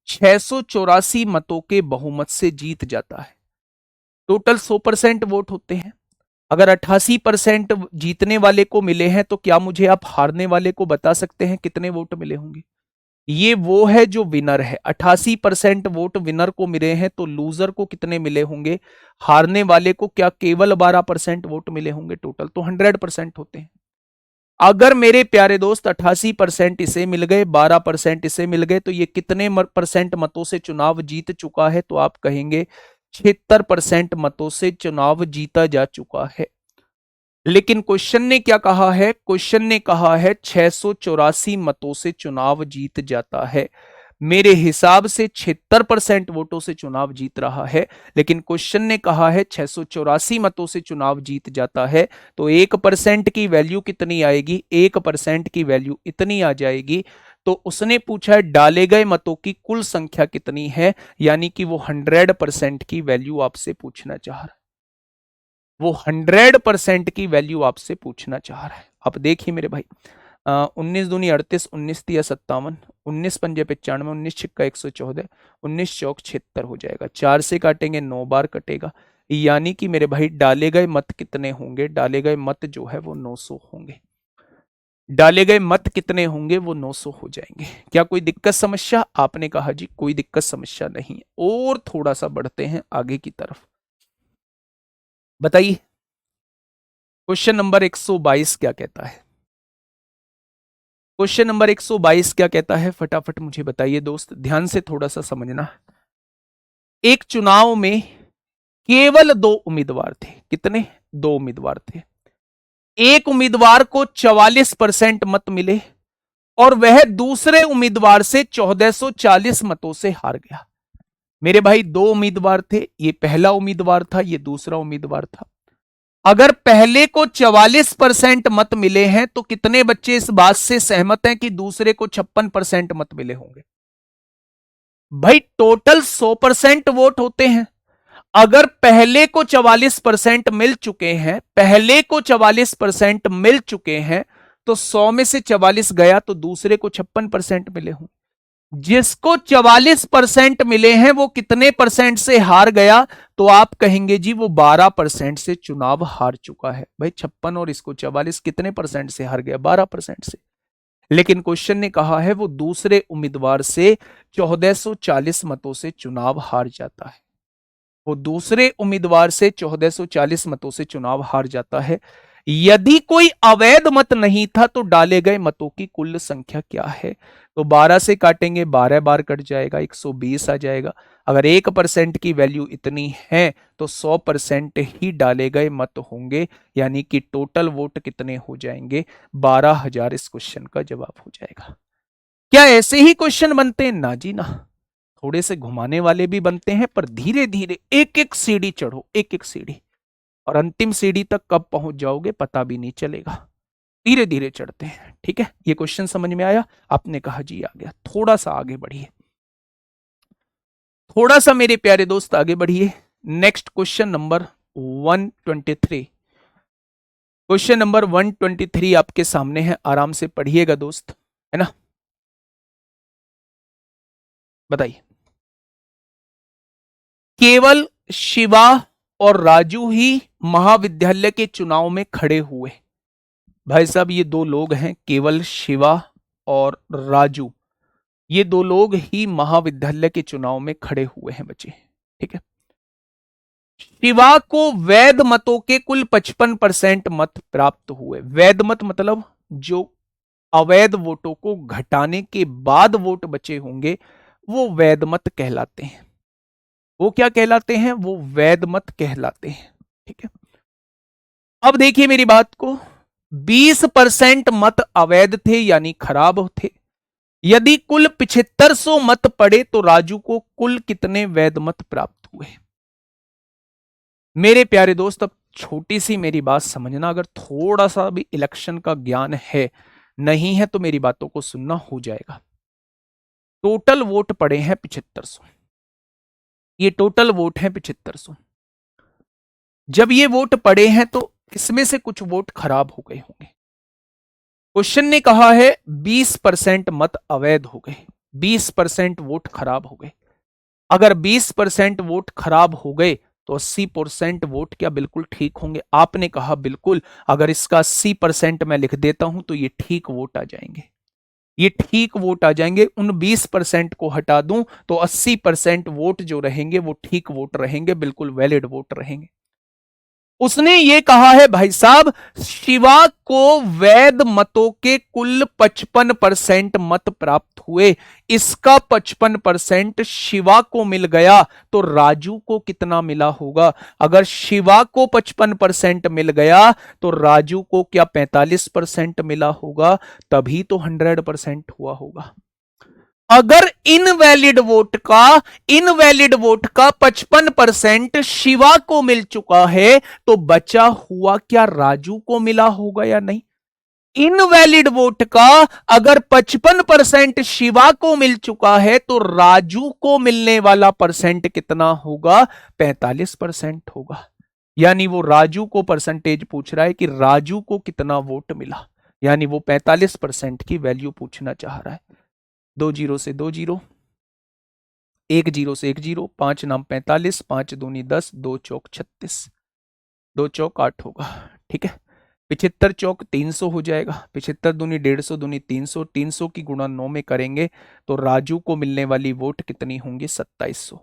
684 मतों के बहुमत से जीत जाता है। टोटल 100% वोट होते हैं। अगर 88% जीतने वाले को मिले हैं, तो क्या मुझे आप हारने वाले को बता सकते हैं कितने वोट मिले होंगे? ये वो है जो विनर है। 88% वोट विनर को मिले हैं, तो लूजर को कितने मिले होंगे? हारने वाले को क्या केवल 12% वोट मिले होंगे? टोटल तो 100% होते हैं। अगर मेरे प्यारे दोस्त 88% इसे मिल गए, 12% इसे मिल गए, तो ये कितने परसेंट मतों से चुनाव जीत चुका है? तो आप कहेंगे 76% मतों से चुनाव जीता जा चुका है। लेकिन क्वेश्चन ने क्या कहा है? क्वेश्चन ने कहा है 684 मतों से चुनाव जीत जाता है। मेरे हिसाब से 76% वोटों से चुनाव जीत रहा है, लेकिन क्वेश्चन ने कहा है 684 मतों से चुनाव जीत जाता है। तो 1% की वैल्यू कितनी आएगी? 1% की वैल्यू इतनी आ जाएगी। तो उसने पूछा है डाले गए मतों की कुल संख्या कितनी है, यानी कि वो 100% की वैल्यू आपसे पूछना चाह रहा है। वो 100% की वैल्यू आपसे पूछना चाह रहा है। अब देखिए मेरे भाई, 19 दूनी 38, 19 तिया 57, 19 पंजे 95, 19 छिक्का 114, 19 चौक 76 हो जाएगा। 4 से काटेंगे 9 बार कटेगा। यानी कि मेरे भाई डाले गए मत कितने होंगे? डाले गए मत जो है वो 900 होंगे। डाले गए मत कितने होंगे? वो 900 हो जाएंगे। क्या कोई दिक्कत समस्या? आपने कहा जी कोई दिक्कत समस्या नहीं है। और थोड़ा सा बढ़ते हैं आगे की तरफ, बताइए क्वेश्चन नंबर 122 क्या कहता है? क्वेश्चन नंबर 122 क्या कहता है? फटाफट मुझे बताइए दोस्त, ध्यान से थोड़ा सा समझना। एक चुनाव में केवल 2 उम्मीदवार थे। कितने? 2 उम्मीदवार थे। एक उम्मीदवार को 44% मत मिले और वह दूसरे उम्मीदवार से 1440 मतों से हार गया। मेरे भाई 2 उम्मीदवार थे, ये पहला उम्मीदवार था, ये दूसरा उम्मीदवार था। अगर पहले को 44% मत मिले हैं, तो कितने बच्चे इस बात से सहमत हैं कि दूसरे को 56% मत मिले होंगे? भाई टोटल 100% वोट होते हैं। अगर पहले को 44% मिल चुके हैं, पहले को 44% मिल चुके हैं, तो 100 में से 44 गया, तो दूसरे को 56% मिले हों। जिसको 44% मिले हैं वो कितने परसेंट से हार गया? तो आप कहेंगे जी वो 12% से चुनाव हार चुका है। भाई 56 और इसको 44 कितने परसेंट से हार गया? 12% से। लेकिन क्वेश्चन ने कहा है वो दूसरे उम्मीदवार से 1440 मतों से चुनाव हार जाता है। वो दूसरे उम्मीदवार से 1440 मतों से चुनाव हार जाता है। यदि कोई अवैध मत नहीं था, तो डाले गए मतों की कुल संख्या क्या है? तो 12 से काटेंगे, 12 बार कट जाएगा, 120 आ जाएगा। अगर 1% की वैल्यू इतनी है, तो 100% ही डाले गए मत होंगे। यानी कि टोटल वोट कितने हो जाएंगे? 12,000 इस क्वेश्चन का जवाब हो जाएगा। क्या ऐसे ही क्वेश्चन बनते हैं? ना जी ना। थोड़े से घुमाने वाले भी बनते हैं, पर धीरे धीरे एक एक सीढ़ी चढ़ो, एक एक सीढ़ी, और अंतिम सीढ़ी तक कब पहुंच जाओगे पता भी नहीं चलेगा। धीरे धीरे चढ़ते हैं। ठीक है, ये क्वेश्चन समझ में आया? आपने कहा जी आ गया। थोड़ा सा आगे बढ़िए, थोड़ा सा मेरे प्यारे दोस्त आगे बढ़िए। Next question number 123। Question number 123 आपके सामने है, आराम से पढ़िएगा दोस्त, है ना। बताइए, केवल शिवा और राजू ही महाविद्यालय के चुनाव में खड़े हुए। भाई साहब ये दो लोग हैं, केवल शिवा और राजू, ये दो लोग ही महाविद्यालय के चुनाव में खड़े हुए हैं बच्चे। ठीक है, शिवा को वैध मतों के कुल 55% मत प्राप्त हुए। वैध मत मतलब जो अवैध वोटों को घटाने के बाद वोट बचे होंगे वो वैध मत कहलाते हैं। वो क्या कहलाते हैं? वो वैध मत कहलाते हैं। ठीक है, अब देखिए मेरी बात को, 20% मत अवैध थे यानी खराब थे। यदि कुल 7500 मत पड़े तो राजू को कुल कितने वैध मत प्राप्त हुए? मेरे प्यारे दोस्त, अब छोटी सी मेरी बात समझना, अगर थोड़ा सा भी इलेक्शन का ज्ञान है, नहीं है तो मेरी बातों को सुनना, हो जाएगा। टोटल वोट पड़े हैं 7500, ये टोटल वोट है 7500। जब ये वोट पड़े हैं तो इसमें से कुछ वोट खराब हो गए होंगे। क्वेश्चन ने कहा है 20% मत अवैध हो गए, 20% वोट खराब हो गए। अगर 20% वोट खराब हो गए तो 80% वोट क्या बिल्कुल ठीक होंगे? आपने कहा बिल्कुल। अगर इसका 80% मैं लिख देता हूं तो ये ठीक वोट आ जाएंगे, ये ठीक वोट आ जाएंगे। उन 20% को हटा दूं तो 80% वोट जो रहेंगे वो ठीक वोट रहेंगे, बिल्कुल वैलिड वोट रहेंगे। उसने ये कहा है भाई साहब, शिवा को वैध मतों के कुल 55% मत प्राप्त हुए, इसका 55% शिवा को मिल गया तो राजू को कितना मिला होगा? अगर शिवा को 55% मिल गया तो राजू को क्या 45% मिला होगा? तभी तो 100% हुआ होगा। अगर इनवैलिड वोट का 55% शिवा को मिल चुका है तो बचा हुआ क्या राजू को मिला होगा या नहीं? इनवैलिड वोट का अगर 55% शिवा को मिल चुका है तो राजू को मिलने वाला परसेंट कितना होगा? 45% होगा। यानी वो राजू को परसेंटेज पूछ रहा है कि राजू को कितना वोट मिला, यानी वो 45% की वैल्यू पूछना चाह रहा है। 2 जीरो से 2 जीरो, 1 जीरो से 1 जीरो, 5 नाम 45, 5 दूनी 10, 2 चौक 36, 2 चौक 8 होगा। ठीक है, 75 चौक 300 हो जाएगा, 75 दूनी 150, दूनी 300, 300 की गुणा 9 में करेंगे तो राजू को मिलने वाली वोट कितनी होंगी? 2700।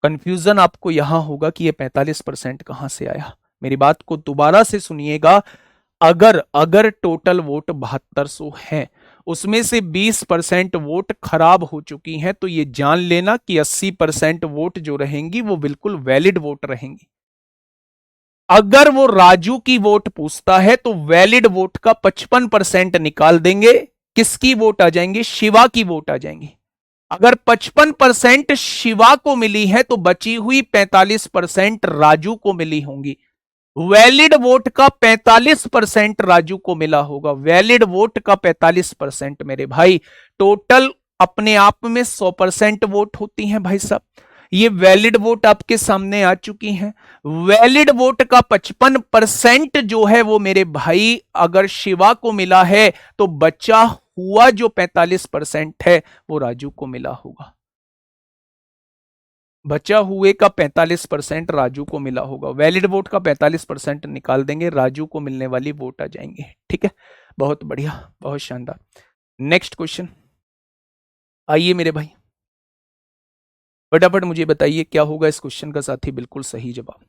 कंफ्यूजन आपको यहां होगा कि ये 45% कहां से आया। मेरी बात को दोबारा से सुनिएगा, अगर अगर टोटल वोट 7200 हैं, उसमें से 20% वोट खराब हो चुकी हैं, तो ये जान लेना कि 80% वोट जो रहेंगी वो बिल्कुल वैलिड वोट रहेंगी। अगर वो राजू की वोट पूछता है तो वैलिड वोट का 55% निकाल देंगे, किसकी वोट आ जाएंगे? शिवा की वोट आ जाएंगी। अगर 55% शिवा को मिली है तो बची हुई 45% राजू को मिली होंगी। वैलिड वोट का 45% राजू को मिला होगा, वैलिड वोट का 45% मेरे भाई। टोटल अपने आप में 100% वोट होती हैं भाई साहब। ये वैलिड वोट आपके सामने आ चुकी हैं। वैलिड वोट का 55% जो है वो मेरे भाई अगर शिवा को मिला है तो बचा हुआ जो 45% है वो राजू को मिला होगा। बचा हुए का 45% राजू को मिला होगा। वैलिड वोट का 45% निकाल देंगे, राजू को मिलने वाली वोट आ जाएंगे। ठीक है, बहुत बढ़िया, बहुत शानदार। नेक्स्ट क्वेश्चन, आइए मेरे भाई फटाफट मुझे बताइए क्या होगा इस क्वेश्चन का साथी बिल्कुल सही जवाब।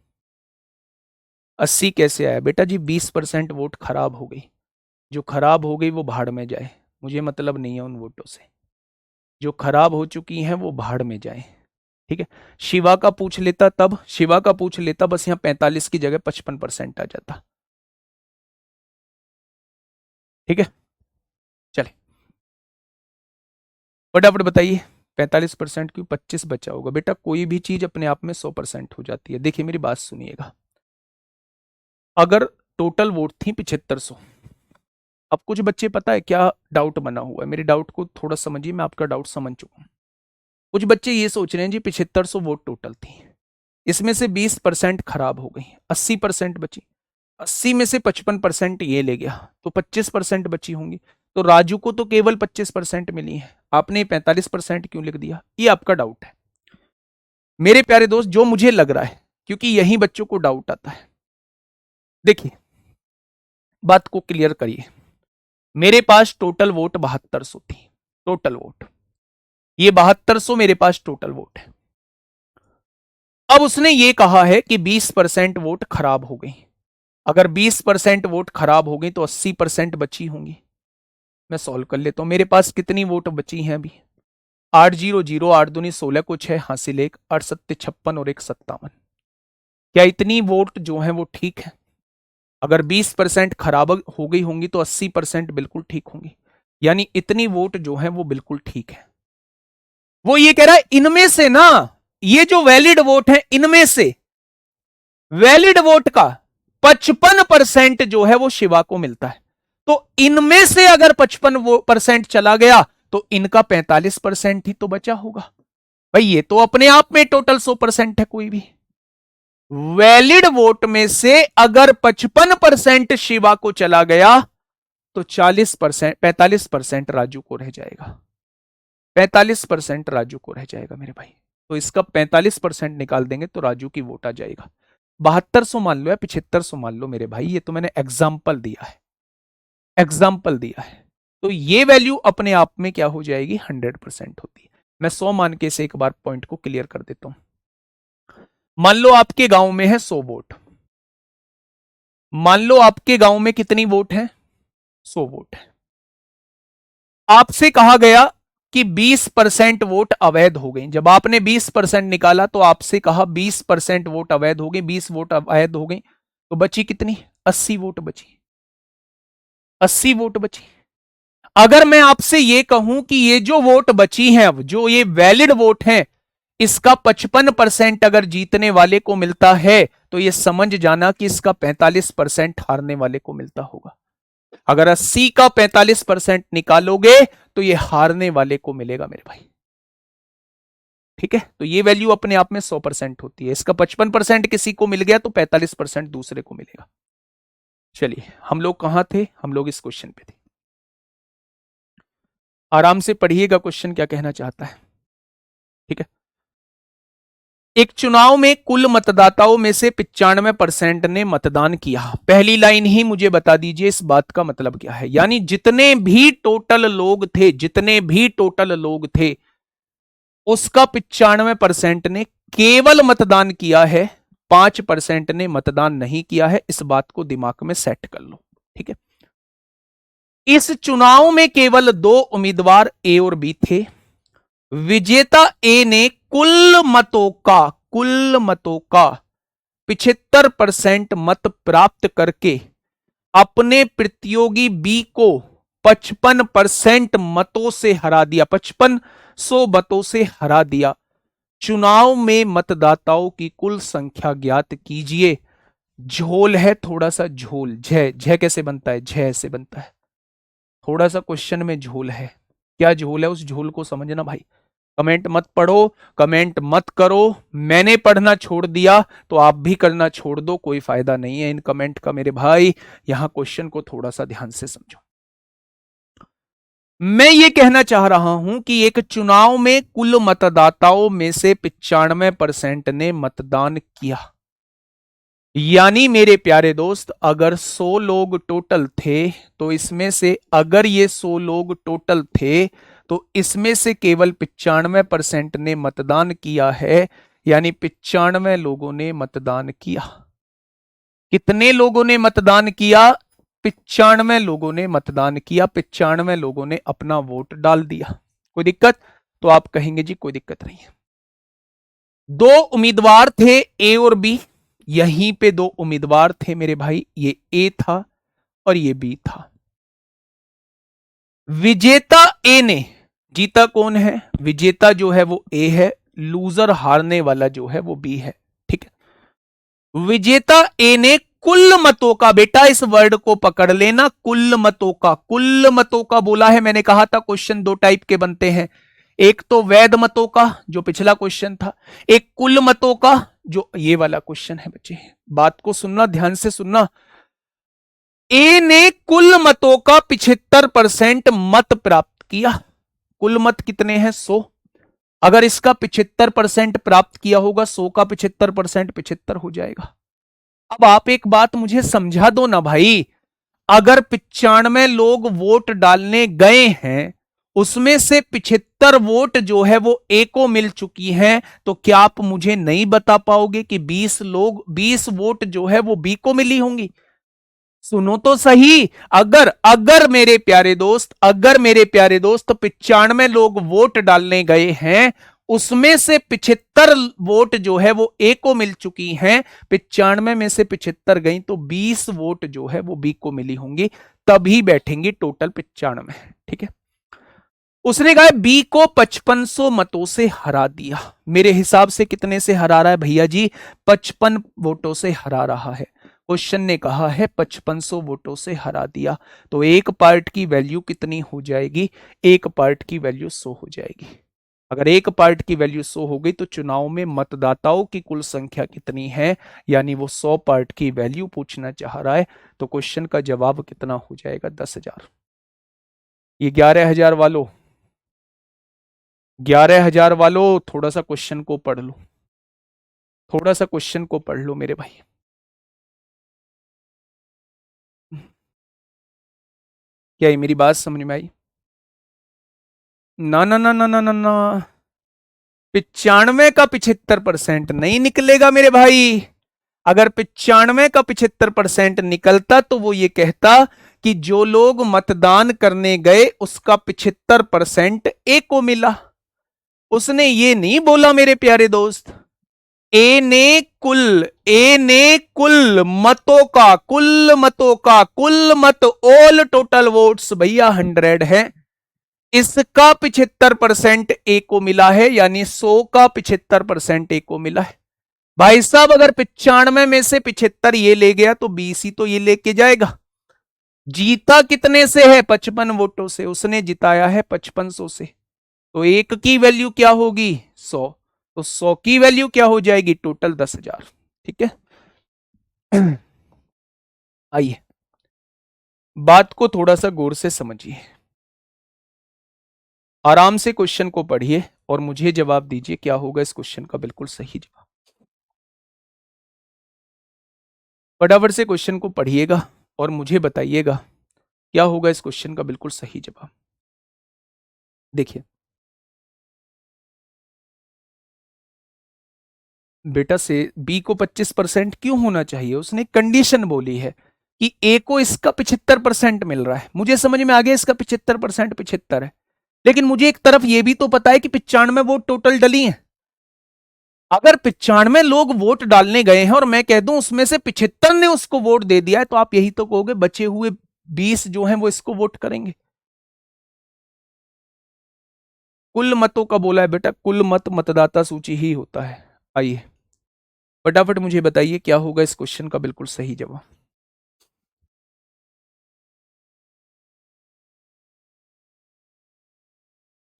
80 कैसे आया? बेटा जी 20% वोट खराब हो गई, जो खराब हो गई वो भाड़ में जाए, मुझे मतलब नहीं है उन वोटों से। जो खराब हो चुकी हैं वो भाड़ में जाए। ठीक है, शिवा का पूछ लेता तब, शिवा का पूछ लेता बस यहां 45 की जगह 55% आ जाता। ठीक है, चले फटाफट बताइए 45% क्यों, 25 बचा होगा। बेटा कोई भी चीज अपने आप में 100% हो जाती है। देखिए मेरी बात सुनिएगा, अगर टोटल वोट थी 7500, अब कुछ बच्चे पता है क्या डाउट बना हुआ है, मेरे डाउट को थोड़ा समझिए, मैं आपका डाउट समझ चुका हूं। कुछ बच्चे ये सोच रहे हैं जी 7500 वोट टोटल थी, इसमें से 20% खराब हो गई, 80% बची, 80 में से 55% ये ले गया तो 25% बची होंगी। तो राजू को तो केवल 25% मिली है, आपने 45% क्यों लिख दिया? ये आपका डाउट है मेरे प्यारे दोस्त, जो मुझे लग रहा है, क्योंकि यही बच्चों को डाउट आता है। देखिए बात को क्लियर करिए, मेरे पास टोटल वोट 7200 थी, टोटल वोट ये 7200 मेरे पास टोटल वोट है। अब उसने ये कहा है कि 20% वोट खराब हो गई, अगर 20% वोट खराब हो गई तो 80% बची होंगी। मैं सॉल्व कर लेता हूं, मेरे पास कितनी वोट बची हैं अभी? 800, 8 दूनी 16 को 6 हासिल 1, 8 सत्ते 56 और 1 57। क्या इतनी वोट जो है वो ठीक है? अगर 20% खराब हो गई होंगी तो 80% बिल्कुल ठीक होंगी, यानी इतनी वोट जो है वो बिल्कुल ठीक है। वो ये कह रहा है इनमें से ना, ये जो वैलिड वोट है इनमें से वैलिड वोट का 55% जो है वो शिवा को मिलता है। तो इनमें से अगर 55% चला गया तो इनका 45% ही तो बचा होगा। भाई ये तो अपने आप में टोटल 100% है। कोई भी वैलिड वोट में से अगर 55% शिवा को चला गया तो 40%, 45% राजू को रह जाएगा, 45% राजू को रह जाएगा मेरे भाई। तो इसका 45% निकाल देंगे तो राजू की वोट आ जाएगा। 7200 मान लो या 7500 मान लो मेरे भाई, ये तो मैंने एग्जाम्पल दिया है, एग्जाम्पल दिया है। तो ये वैल्यू अपने आप में क्या हो जाएगी, 100% होती है। मैं 100 मान के से एक बार पॉइंट को क्लियर कर देता हूं। मान लो आपके गांव में है 100 वोट, मान लो आपके गांव में कितनी वोट है, 100 वोट है। आपसे कहा गया कि 20% वोट अवैध हो गई। जब आपने 20% निकाला तो आपसे कहा 20% वोट अवैध हो गई, 20 वोट अवैध हो गई, तो बची कितनी, 80 वोट बची, 80 वोट बची। अगर मैं आपसे ये कहूं कि ये जो वोट बची हैं, अब जो ये वैलिड वोट हैं, इसका 55% अगर जीतने वाले को मिलता है तो ये समझ जाना कि इसका 45% हारने वाले को मिलता होगा। अगर 80 का 45% निकालोगे तो ये हारने वाले को मिलेगा मेरे भाई। ठीक है, तो ये वैल्यू अपने आप में 100% होती है। इसका 55% किसी को मिल गया तो 45% दूसरे को मिलेगा। चलिए हम लोग कहां थे, हम लोग इस क्वेश्चन पे थे। आराम से पढ़िएगा क्वेश्चन क्या कहना चाहता है। ठीक है, एक चुनाव में कुल मतदाताओं में से 95% ने मतदान किया। पहली लाइन ही मुझे बता दीजिए इस बात का मतलब क्या है। यानी जितने भी टोटल लोग थे, जितने भी टोटल लोग थे, उसका 95% ने केवल मतदान किया है, 5% ने मतदान नहीं किया है। इस बात को दिमाग में सेट कर लो। ठीक है, इस चुनाव में केवल 2 उम्मीदवार ए और बी थे। विजेता ए ने कुल मतों का 75% मत प्राप्त करके अपने प्रतियोगी बी को 55% मतों से हरा दिया, 5500 मतों से हरा दिया। चुनाव में मतदाताओं की कुल संख्या ज्ञात कीजिए। झोल है थोड़ा सा, झोल, झ झ कैसे बनता है, झ से बनता है। थोड़ा सा क्वेश्चन में झोल है, क्या झोल है उस झोल को समझना भाई। कमेंट मत पढ़ो, कमेंट मत करो, मैंने पढ़ना छोड़ दिया तो आप भी करना छोड़ दो, कोई फायदा नहीं है इन कमेंट का मेरे भाई। यहां क्वेश्चन को थोड़ा सा ध्यान से समझो। मैं ये कहना चाह रहा हूं कि एक चुनाव में कुल मतदाताओं में से 95% ने मतदान किया। यानी मेरे प्यारे दोस्त, अगर 100 लोग टोटल थे तो इसमें से, अगर ये 100 लोग टोटल थे तो इसमें से केवल 95% ने मतदान किया है। यानी 95 लोगों ने मतदान किया। कितने लोगों ने मतदान किया, 95 लोगों ने मतदान किया, 95 लोगों ने अपना वोट डाल दिया। कोई दिक्कत? तो आप कहेंगे जी कोई दिक्कत नहीं है। 2 उम्मीदवार थे ए और बी, यहीं पे 2 उम्मीदवार थे मेरे भाई, ये ए था और ये बी था। विजेता ए ने, जीता कौन है? विजेता जो है वो ए है, लूजर हारने वाला जो है वो बी है। ठीक है, विजेता ए ने कुल मतों का, बेटा इस वर्ड को पकड़ लेना, कुल मतों का, कुल मतों का बोला है। मैंने कहा था क्वेश्चन दो टाइप के बनते हैं, एक तो वैध मतों का जो पिछला क्वेश्चन था, एक कुल मतों का जो ये वाला क्वेश्चन है। बच्चे बात को सुनना, ध्यान से सुनना। ए ने कुल मतों का 75% मत प्राप्त किया। कुल मत कितने हैं? 100। अगर इसका 75% प्राप्त किया होगा, 100 का 75%, 75 हो जाएगा। अब आप एक बात मुझे समझा दो ना भाई, अगर 95 लोग वोट डालने गए हैं, उसमें से 75 वोट जो है वो ए को मिल चुकी हैं, तो क्या आप मुझे नहीं बता पाओगे कि 20 वोट जो है वो बी को मिली होंगी? सुनो तो सही, अगर अगर मेरे प्यारे दोस्त, अगर मेरे प्यारे दोस्त 95 लोग वोट डालने गए हैं, उसमें से 75 वोट जो है वो ए को मिल चुकी हैं, 95 में से 75 गई, तो 20 वोट जो है वो बी को मिली होंगी, तभी बैठेंगी टोटल 95। ठीक है, उसने कहा बी को 5500 मतों से हरा दिया। मेरे हिसाब से कितने से हरा रहा है भैया जी? 55 वोटों से हरा रहा है। क्वेश्चन ने कहा है 5500 वोटों से हरा दिया, तो एक पार्ट की वैल्यू कितनी हो जाएगी? एक पार्ट की वैल्यू 100 हो जाएगी। अगर एक पार्ट की वैल्यू 100 हो गई तो चुनाव में मतदाताओं की कुल संख्या कितनी है, यानी वो 100 पार्ट की वैल्यू पूछना चाह रहा है, तो क्वेश्चन का जवाब कितना हो जाएगा? 10,000। ये 11,000 वालों, 11,000 वालों, थोड़ा सा क्वेश्चन को पढ़ लो, थोड़ा सा क्वेश्चन को पढ़ लो मेरे भाई। क्या ये मेरी बात समझ में आई? ना ना ना ना ना ना ना, 95 का 75% नहीं निकलेगा मेरे भाई। अगर 95 का 75% निकलता तो वो ये कहता कि जो लोग मतदान करने गए उसका 75% ए को मिला। उसने ये नहीं बोला मेरे प्यारे दोस्त। ए ने कुल मतों का, कुल मतों का, कुल मत, ऑल टोटल वोट्स भैया 100 है, इसका 75% ए को मिला है, यानी 100 का 75% ए को मिला है। भाई साहब अगर 95 में से 75 ये ले गया तो 20 ही तो ये लेके जाएगा। जीता कितने से है? 55 वोटों से। उसने जिताया है 5500 से, तो एक की वैल्यू क्या होगी? 100। तो 100 की वैल्यू क्या हो जाएगी? टोटल 10,000। ठीक है, आइए बात को थोड़ा सा गौर से समझिए, आराम से क्वेश्चन को पढ़िए और मुझे जवाब दीजिए क्या होगा इस क्वेश्चन का बिल्कुल सही जवाब। फटाफट से क्वेश्चन को पढ़िएगा और मुझे बताइएगा क्या होगा इस क्वेश्चन का बिल्कुल सही जवाब। देखिए बेटा, से बी को 25% क्यों होना चाहिए? उसने कंडीशन बोली है कि ए को इसका 75% मिल रहा है। मुझे समझ में आ गया इसका 75% 75 है, लेकिन मुझे एक तरफ यह भी तो पता है कि 95 वोट टोटल डली हैं। अगर 95 लोग वोट डालने गए हैं और मैं कह दूं उसमें से 75 ने उसको वोट दे दिया है, तो आप यही तो कहोगे बचे हुए 20 जो हैं वो इसको वोट करेंगे। कुल मतों का बोला है बेटा, कुल मत मतदाता सूची ही होता है। आइए फटाफट मुझे बताइए क्या होगा इस क्वेश्चन का बिल्कुल सही जवाब।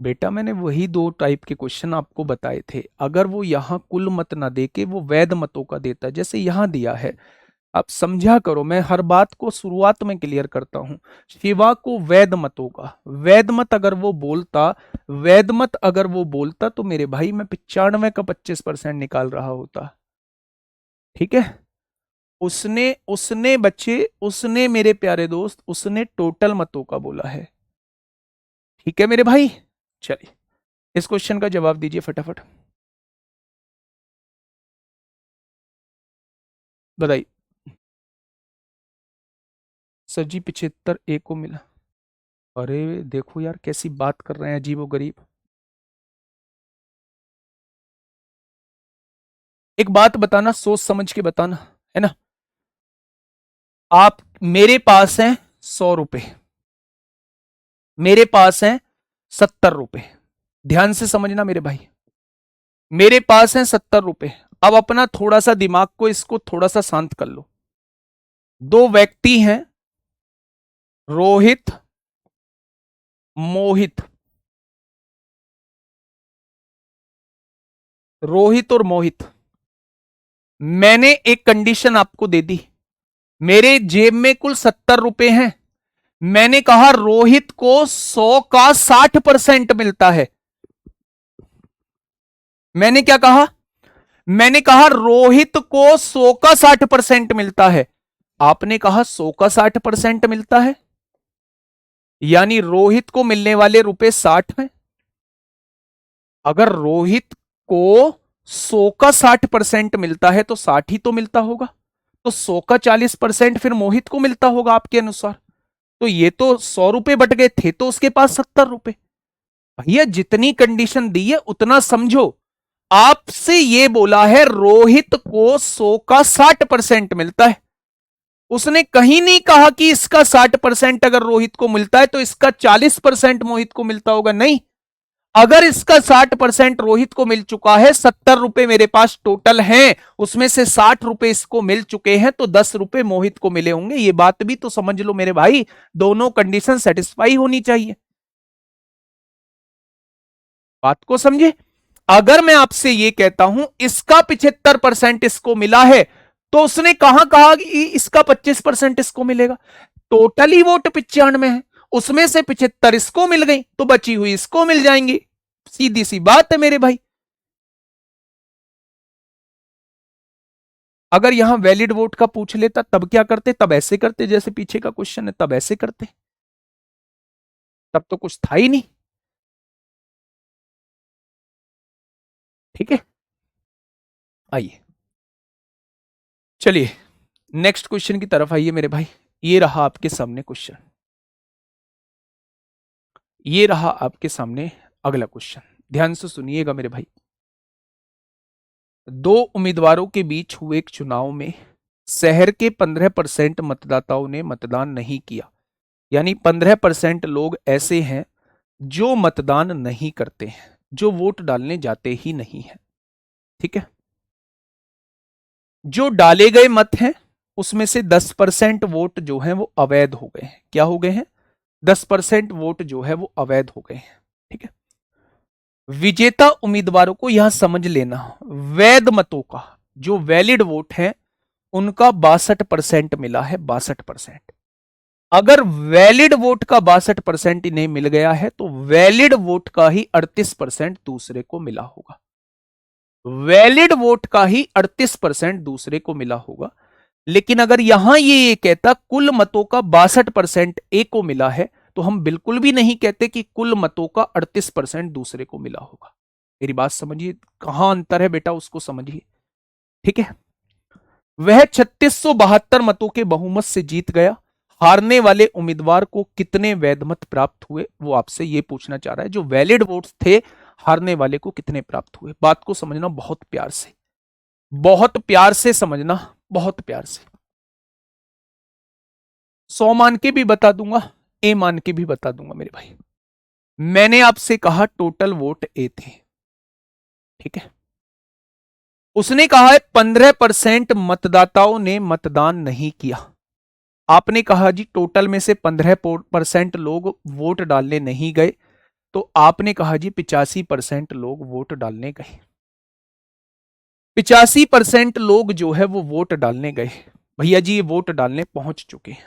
बेटा मैंने वही दो टाइप के क्वेश्चन आपको बताए थे। अगर वो यहां कुल मत ना दे के वो वैध मतों का देता, जैसे यहां दिया है, आप समझा करो, मैं हर बात को शुरुआत में क्लियर करता हूं। शिवा को वैध मतों का, वैध मत अगर वो बोलता, वैध मत अगर वो बोलता तो मेरे भाई मैं 95 का 25% निकाल रहा होता। ठीक है, उसने उसने बच्चे, उसने मेरे प्यारे दोस्त, उसने टोटल मतों का बोला है। ठीक है मेरे भाई, चलिए इस क्वेश्चन का जवाब दीजिए फटाफट, बताइए। सर जी 75 ए को मिला। अरे देखो यार कैसी बात कर रहे हैं अजीबो गरीब। एक बात बताना, सोच समझ के बताना, है ना। आप मेरे पास हैं 100 रुपए, मेरे पास हैं 70 रुपए, ध्यान से समझना मेरे भाई, मेरे पास है 70 रुपए। अब अपना थोड़ा सा दिमाग को इसको थोड़ा सा शांत कर लो। दो व्यक्ति हैं, रोहित मोहित, रोहित और मोहित। मैंने एक कंडीशन आपको दे दी, मेरे जेब में कुल 70 रुपए हैं। मैंने कहा रोहित को 100 का 60% मिलता है। मैंने क्या कहा? मैंने कहा रोहित को 100 का 60% मिलता है। आपने कहा 100 का 60% मिलता है, यानी रोहित को मिलने वाले रुपए 60 हैं। अगर रोहित को 100 का 60% मिलता है तो 60 ही तो मिलता होगा, तो 100 का 40% फिर मोहित को मिलता होगा आपके अनुसार। तो ये तो 100 रुपए बट गए थे तो उसके पास 70 रुपए। भैया जितनी कंडीशन दी है उतना समझो। आपसे ये बोला है रोहित को 100 का 60% मिलता है, उसने कहीं नहीं कहा कि इसका 60% अगर रोहित को मिलता है तो इसका 40% मोहित को मिलता होगा। नहीं, अगर इसका 60% रोहित को मिल चुका है, 70 रुपए मेरे पास टोटल हैं, उसमें से 60 रुपए इसको मिल चुके हैं, तो 10 रुपए मोहित को मिले होंगे। ये बात भी तो समझ लो मेरे भाई, दोनों कंडीशन सेटिस्फाई होनी चाहिए। बात को समझे? अगर मैं आपसे ये कहता हूं इसका 75% इसको मिला है, तो उसने कहां कहा कि इसका 25% इसको मिलेगा। टोटली वोट 95 है, उसमें से 75 इसको मिल गई तो बची हुई इसको मिल जाएंगी। सीधी सी बात है मेरे भाई। अगर यहां वैलिड वोट का पूछ लेता तब क्या करते? तब ऐसे करते जैसे पीछे का क्वेश्चन है, तब ऐसे करते, तब तो कुछ था ही नहीं। ठीक है, आइए चलिए नेक्स्ट क्वेश्चन की तरफ आइए मेरे भाई। ये रहा आपके सामने क्वेश्चन, ये रहा आपके सामने अगला क्वेश्चन। ध्यान से सुनिएगा मेरे भाई। दो उम्मीदवारों के बीच हुए एक चुनाव में शहर के 15% मतदाताओं ने मतदान नहीं किया, यानी 15% लोग ऐसे हैं जो मतदान नहीं करते हैं, जो वोट डालने जाते ही नहीं है। ठीक है, जो डाले गए मत हैं उसमें से 10% वोट जो है वो अवैध हो गए हैं। क्या हो गए हैं? 10% वोट जो है वो अवैध हो गए हैं। ठीक है, विजेता उम्मीदवारों को यहां समझ लेना, वैध मतों का जो वैलिड वोट है उनका 62% मिला है, 62%। अगर वैलिड वोट का 62% इन्हें मिल गया है तो वैलिड वोट का ही 38% दूसरे को मिला होगा। वैलिड वोट का ही 38% दूसरे को मिला होगा। लेकिन अगर यहां ये कहता कुल मतों का 62% ए को मिला है, तो हम बिल्कुल भी नहीं कहते कि कुल मतों का 38% दूसरे को मिला होगा। मेरी बात समझिए, कहां अंतर है बेटा उसको समझिए। ठीक है, वह 3672 मतों के बहुमत से जीत गया। हारने वाले उम्मीदवार को कितने वैध मत प्राप्त हुए, वो आपसे ये पूछना चाह रहा है। जो वैलिड वोट्स थे हारने वाले को कितने प्राप्त हुए। बात को समझना बहुत प्यार से, बहुत प्यार से समझना, बहुत प्यार से। 100 मान के भी बता दूंगा, ए मान के भी बता दूंगा मेरे भाई। मैंने आपसे कहा टोटल वोट ए थे, ठीक है। उसने कहा है 15% मतदाताओं ने मतदान नहीं किया। आपने कहा जी टोटल में से 15% लोग वोट डालने नहीं गए, तो आपने कहा जी 85% लोग वोट डालने गए। 85% लोग जो है वो वोट डालने गए। भैया जी ये वोट डालने पहुंच चुके हैं,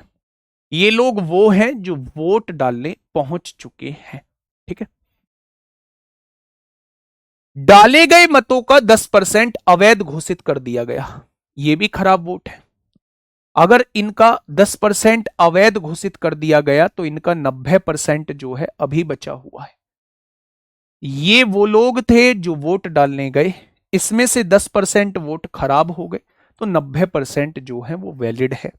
ये लोग वो हैं जो वोट डालने पहुंच चुके हैं। ठीक है, डाले गए मतों का 10% अवैध घोषित कर दिया गया, ये भी खराब वोट है। अगर इनका 10% अवैध घोषित कर दिया गया तो इनका 90% जो है अभी बचा हुआ है। ये वो लोग थे जो वोट डालने गए, इसमें से 10% वोट खराब हो गए, तो 90% जो है वो वैलिड है।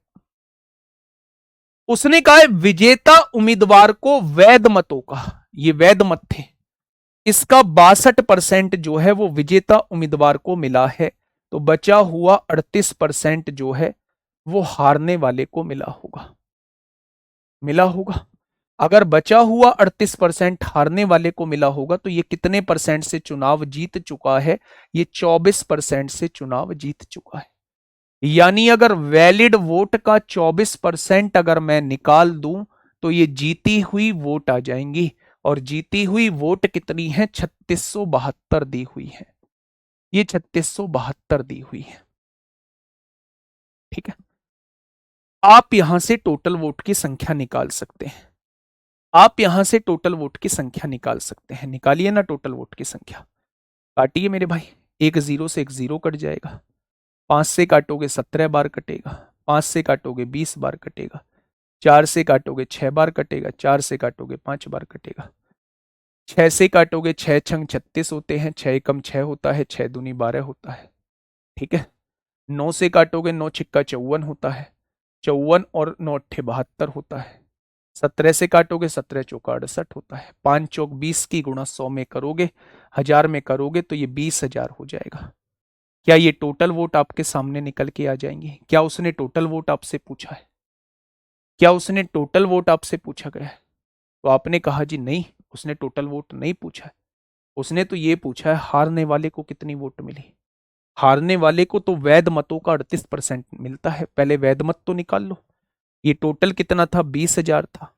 उसने कहा विजेता उम्मीदवार को वैध मतों का, ये वैध मत थे, इसका 62% जो है वो विजेता उम्मीदवार को मिला है, तो बचा हुआ 38% जो है वो हारने वाले को मिला होगा, मिला होगा। अगर बचा हुआ 38% हारने वाले को मिला होगा तो ये कितने परसेंट से चुनाव जीत चुका है? ये 24% से चुनाव जीत चुका है। यानी अगर वैलिड वोट का 24% अगर मैं निकाल दूं तो ये जीती हुई वोट आ जाएंगी, और जीती हुई वोट कितनी है? 3672 दी हुई है। ये 3672 दी हुई है। ठीक है, आप यहां से टोटल वोट की संख्या निकाल सकते हैं। आप यहां से टोटल वोट की संख्या निकाल सकते हैं। निकालिए ना टोटल वोट की संख्या। काटिए मेरे भाई, एक जीरो से एक जीरो कट जाएगा, 5 से काटोगे 17 बार कटेगा, 5 से काटोगे 20 बार कटेगा, 4 से काटोगे 6 बार कटेगा, 4 से काटोगे 5 बार कटेगा, 6 से काटोगे 6 छंग 36 होते हैं, 6 एकम 6 होता है, 6 दूनी 12 होता है। ठीक है, 9 से काटोगे 9 छिक्का 54 होता है, 54 और 9 अट्ठे 72 होता है। 17 से काटोगे 17 चौका 68 होता है। 5 चौक 20 की गुणा 100 में करोगे, 1000 में करोगे तो ये 20,000 हो जाएगा। क्या ये टोटल वोट आपके सामने निकल के आ जाएंगे? क्या उसने टोटल वोट आपसे पूछा है? क्या उसने टोटल वोट आपसे पूछा गया है? तो आपने कहा जी नहीं, उसने टोटल वोट नहीं पूछा है। उसने तो ये पूछा है हारने वाले को कितनी वोट मिली। हारने वाले को तो वैध मतों का 38% मिलता है। पहले वैध मत तो निकाल लो। ये टोटल कितना था? 20,000 था।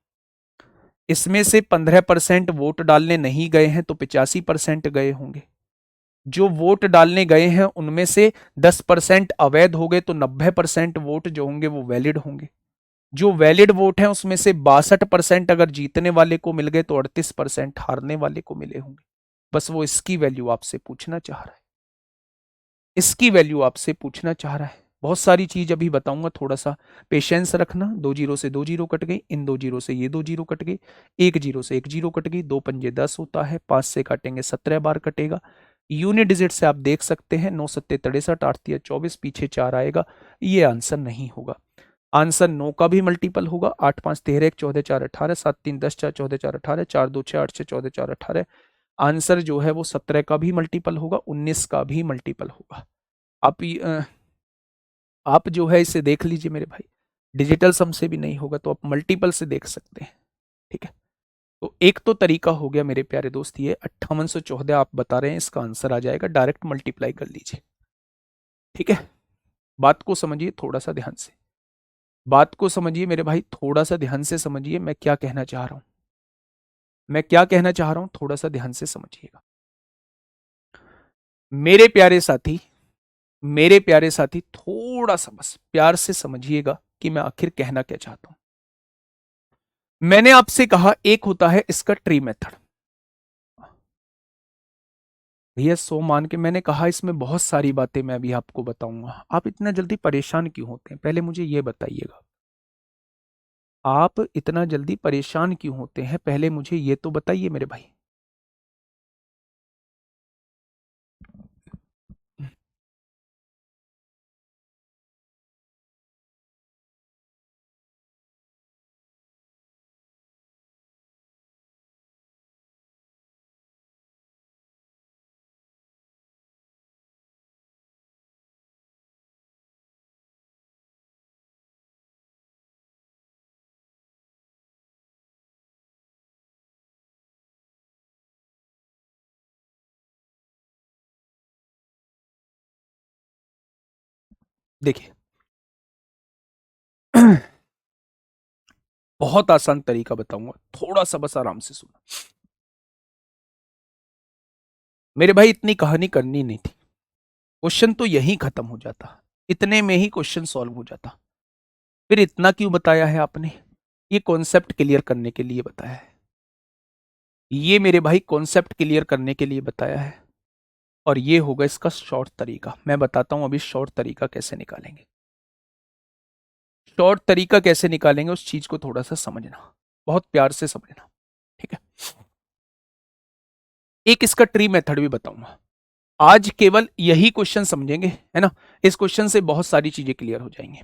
इसमें से 15% वोट डालने नहीं गए हैं तो 85% गए होंगे। जो वोट डालने गए हैं उनमें से 10% अवैध हो गए तो 90% वोट जो होंगे वो वैलिड होंगे। जो वैलिड वोट है उसमें से 62% अगर जीतने वाले को मिल गए तो 38% हारने वाले को मिले होंगे। बस वो इसकी वैल्यू आपसे पूछना चाह रहा है। इसकी वैल्यू आपसे पूछना चाह रहा है। बहुत सारी चीज अभी बताऊंगा, थोड़ा सा पेशेंस रखना। 2 जीरो से 2 जीरो कट गई, इन 2 जीरो से ये 2 जीरो कट गई, 1 जीरो से 1 जीरो कट गई, 2 पंजे 10 होता है, 5 से काटेंगे 17 बार कटेगा। यूनिट डिजिट से आप देख सकते हैं 9 सत्ते 63, 8 तिया 24, पीछे 4 आएगा। ये आंसर नहीं होगा। आंसर 9 का भी मल्टीपल होगा। 8 5 13, 1 14 4 18, 7 3 10 4 14 4 18, 4 2 6 8 6 14 4 18। आंसर जो है वो 17 का भी मल्टीपल होगा, 19 का भी मल्टीपल होगा। आप जो है इसे देख लीजिए मेरे भाई। डिजिटल सम से भी नहीं होगा तो आप मल्टीपल से देख सकते हैं। ठीक है, तो एक तो तरीका हो गया मेरे प्यारे दोस्त, ये 5814 आप बता रहे हैं, इसका आंसर आ जाएगा, डायरेक्ट मल्टीप्लाई कर लीजिए। ठीक है, बात को समझिए थोड़ा सा ध्यान से। बात को समझिए मेरे भाई, थोड़ा सा ध्यान से समझिए मैं क्या कहना चाह रहा हूं। मैं क्या कहना चाह रहा हूं, थोड़ा सा ध्यान से समझिएगा मेरे प्यारे साथी। मेरे प्यारे साथी, थोड़ा सा बस प्यार से समझिएगा कि मैं आखिर कहना क्या चाहता हूं। मैंने आपसे कहा एक होता है इसका ट्री मेथड। भैया 100 मान के मैंने कहा इसमें बहुत सारी बातें मैं अभी आपको बताऊंगा। आप इतना जल्दी परेशान क्यों होते हैं? पहले मुझे यह बताइएगा, आप इतना जल्दी परेशान क्यों होते हैं? पहले मुझे ये तो बताइए मेरे भाई। देखिए बहुत आसान तरीका बताऊंगा, थोड़ा सा बस आराम से सुनो मेरे भाई। इतनी कहानी करनी नहीं थी, क्वेश्चन तो यही खत्म हो जाता, इतने में ही क्वेश्चन सॉल्व हो जाता। फिर इतना क्यों बताया है आपने? ये कॉन्सेप्ट क्लियर करने के लिए बताया है। ये मेरे भाई कॉन्सेप्ट क्लियर करने के लिए बताया है। और ये होगा इसका शॉर्ट तरीका। मैं बताता हूं अभी शॉर्ट तरीका कैसे निकालेंगे। शॉर्ट तरीका कैसे निकालेंगे उस चीज को थोड़ा सा समझना, बहुत प्यार से समझना। ठीक है, एक इसका ट्री मेथड भी बताऊंगा। आज केवल यही क्वेश्चन समझेंगे, है ना। इस क्वेश्चन से बहुत सारी चीजें क्लियर हो जाएंगी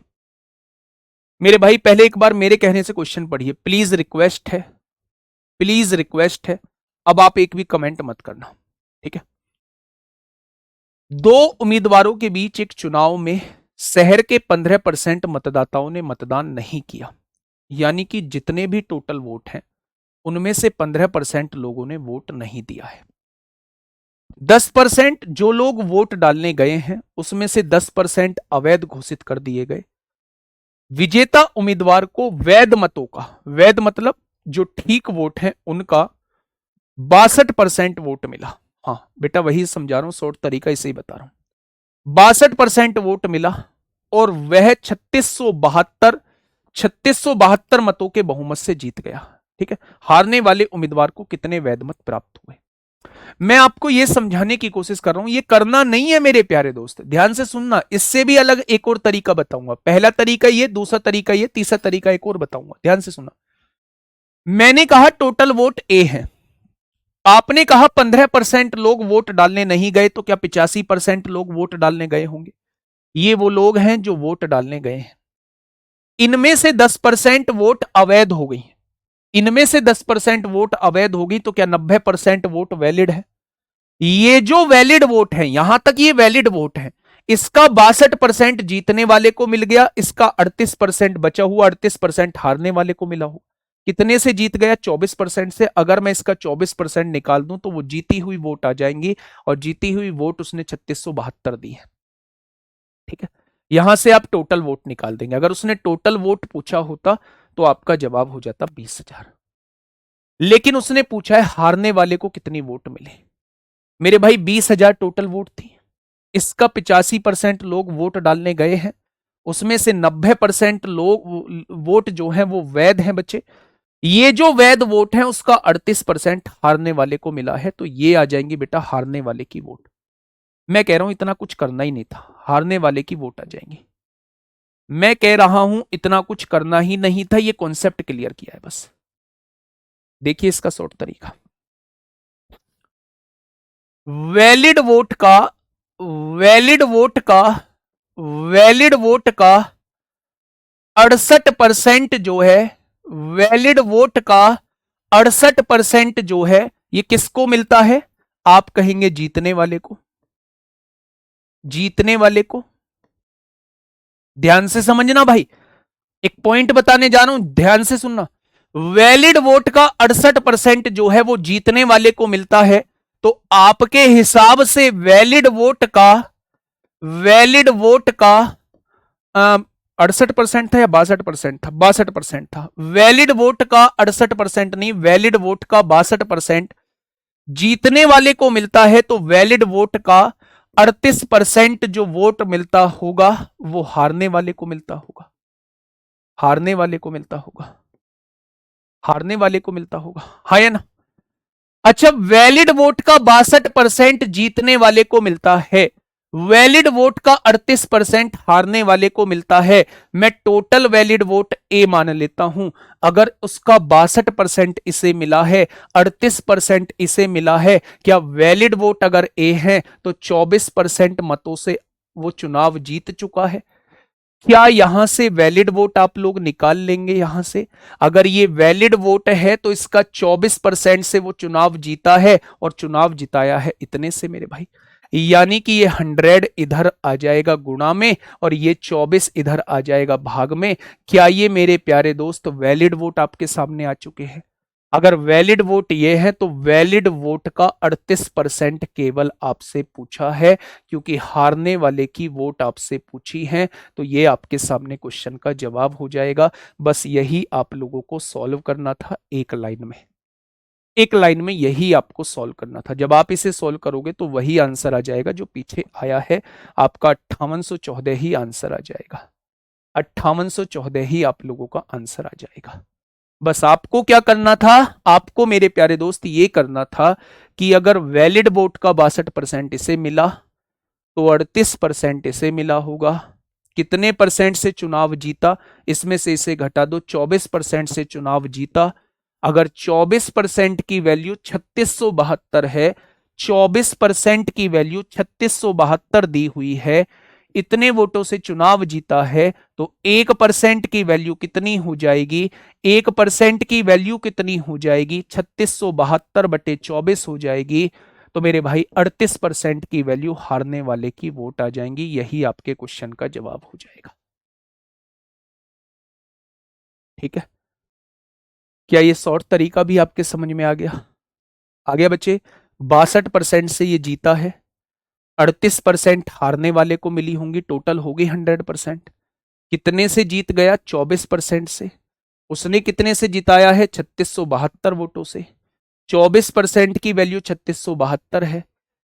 मेरे भाई। पहले एक बार मेरे कहने से क्वेश्चन पढ़िए, प्लीज रिक्वेस्ट है, प्लीज रिक्वेस्ट है। अब आप एक भी कमेंट मत करना, ठीक है। दो उम्मीदवारों के बीच एक चुनाव में शहर के 15% मतदाताओं ने मतदान नहीं किया, यानी कि जितने भी टोटल वोट हैं उनमें से 15% लोगों ने वोट नहीं दिया है। 10% जो लोग वोट डालने गए हैं उसमें से 10% अवैध घोषित कर दिए गए। विजेता उम्मीदवार को वैध मतों का, वैध मतलब जो ठीक वोट है उनका 62% वोट मिला। हाँ बेटा वही समझा रहा हूं, शॉर्ट तरीका इसे ही बता रहा हूं। 62% वोट मिला और वह 3672 मतों के बहुमत से जीत गया। ठीक है, हारने वाले उम्मीदवार को कितने वैध मत प्राप्त हुए? मैं आपको यह समझाने की कोशिश कर रहा हूं, यह करना नहीं है मेरे प्यारे दोस्त, ध्यान से सुनना। इससे भी अलग एक और तरीका बताऊंगा। पहला तरीका यह, दूसरा तरीका यह, तीसरा तरीका एक और बताऊंगा, ध्यान से सुनना। मैंने कहा टोटल वोट ए है, आपने कहा 15% लोग वोट डालने नहीं गए, तो क्या 85% लोग वोट डालने गए होंगे? ये वो लोग हैं जो वोट डालने गए हैं। इनमें से 10% वोट अवैध हो गई, इनमें से 10% वोट अवैध होगी, तो क्या 90% वोट वैलिड है? ये जो वैलिड वोट है, यहां तक ये वैलिड वोट है, इसका 62% जीतने वाले को मिल गया, इसका 38% बचा हुआ 38% हारने वाले को मिला हो। कितने से जीत गया? 24% से। अगर मैं इसका 24% निकाल दूं तो वो जीती हुई वोट आ जाएंगी, और जीती हुई वोट उसने 3672 दी है। ठीक है, यहां से आप टोटल वोट निकाल देंगे। अगर उसने टोटल वोट पूछा होता तो आपका जवाब हो जाता 20,000, लेकिन उसने पूछा है हारने वाले को कितनी वोट मिले। मेरे भाई 20,000 टोटल वोट थी, इसका 85% लोग वोट डालने गए हैं, उसमें से 90% लोग वोट जो है वो वैध हैं बच्चे। ये जो वैध वोट है उसका 38% हारने वाले को मिला है, तो ये आ जाएंगी बेटा हारने वाले की वोट। मैं कह रहा हूं इतना कुछ करना ही नहीं था, हारने वाले की वोट आ जाएंगी। मैं कह रहा हूं इतना कुछ करना ही नहीं था, ये कॉन्सेप्ट क्लियर किया है बस। देखिए इसका शॉर्ट तरीका, वैलिड वोट का, वैलिड वोट का, वैलिड वोट का 68% जो है, वैलिड वोट का 68% जो है ये किसको मिलता है? आप कहेंगे जीतने वाले को, जीतने वाले को। ध्यान से समझना भाई, एक पॉइंट बताने जा रहा हूं, ध्यान से सुनना। वैलिड वोट का 68% जो है वो जीतने वाले को मिलता है, तो आपके हिसाब से वैलिड वोट का, वैलिड वोट का 68% था या 62% था? 62% था। वैलिड वोट का 68% नहीं, वैलिड वोट का 62% जीतने वाले को मिलता है, तो वैलिड वोट का 38% जो वोट मिलता होगा वो हारने वाले को मिलता होगा, हारने वाले को मिलता होगा, हारने वाले को मिलता होगा, हाँ या ना? अच्छा, वैलिड वोट का 62% जीतने वाले को मिलता है, वैलिड वोट का 38% हारने वाले को मिलता है। मैं टोटल वैलिड वोट ए मान लेता हूं। अगर उसका 62% इसे मिला है, 38% इसे मिला है, क्या वैलिड वोट अगर ए है तो 24% मतों से वो चुनाव जीत चुका है? क्या यहां से वैलिड वोट आप लोग निकाल लेंगे? यहां से अगर ये वैलिड वोट है तो इसका 24% से वो चुनाव जीता है, और चुनाव जिताया है इतने से मेरे भाई, यानी कि ये 100 इधर आ जाएगा गुणा में, और ये 24 इधर आ जाएगा भाग में। क्या ये मेरे प्यारे दोस्त वैलिड वोट आपके सामने आ चुके हैं? अगर वैलिड वोट ये है तो वैलिड वोट का 38% केवल आपसे पूछा है, क्योंकि हारने वाले की वोट आपसे पूछी है, तो ये आपके सामने क्वेश्चन का जवाब हो जाएगा। बस यही आप लोगों को सॉल्व करना था, एक लाइन में, एक लाइन में यही आपको सॉल्व करना था। जब आप इसे सॉल्व करोगे तो वही आंसर आ जाएगा जो पीछे आया है, आपका 5814 ही आंसर आ जाएगा, 5814 ही आप लोगों का आंसर आ जाएगा। बस आपको क्या करना था? आपको मेरे प्यारे दोस्त ये करना था कि अगर वैलिड वोट का 62% इसे मिला तो 38% इसे मिला होगा। कितने परसेंट से चुनाव जीता? इसमें से इसे घटा दो, 24% से चुनाव जीता। अगर 24% की वैल्यू 3672 है, 24% की वैल्यू 3672 दी हुई है, इतने वोटों से चुनाव जीता है, तो 1% की वैल्यू कितनी हो जाएगी? 1% की वैल्यू कितनी हो जाएगी? 3672/24 हो जाएगी। तो मेरे भाई 38% की वैल्यू हारने वाले की वोट आ जाएंगी। यही आपके क्वेश्चन का जवाब हो जाएगा। ठीक है। क्या ये शॉर्ट तरीका भी आपके समझ में आ गया? आ गया बच्चे? 62% से ये जीता है, 38% हारने वाले को मिली होंगी, टोटल होगी 100%। कितने से जीत गया? 24% से। उसने कितने से जिताया है? 3672 वोटों से। 24% की वैल्यू 3672 है,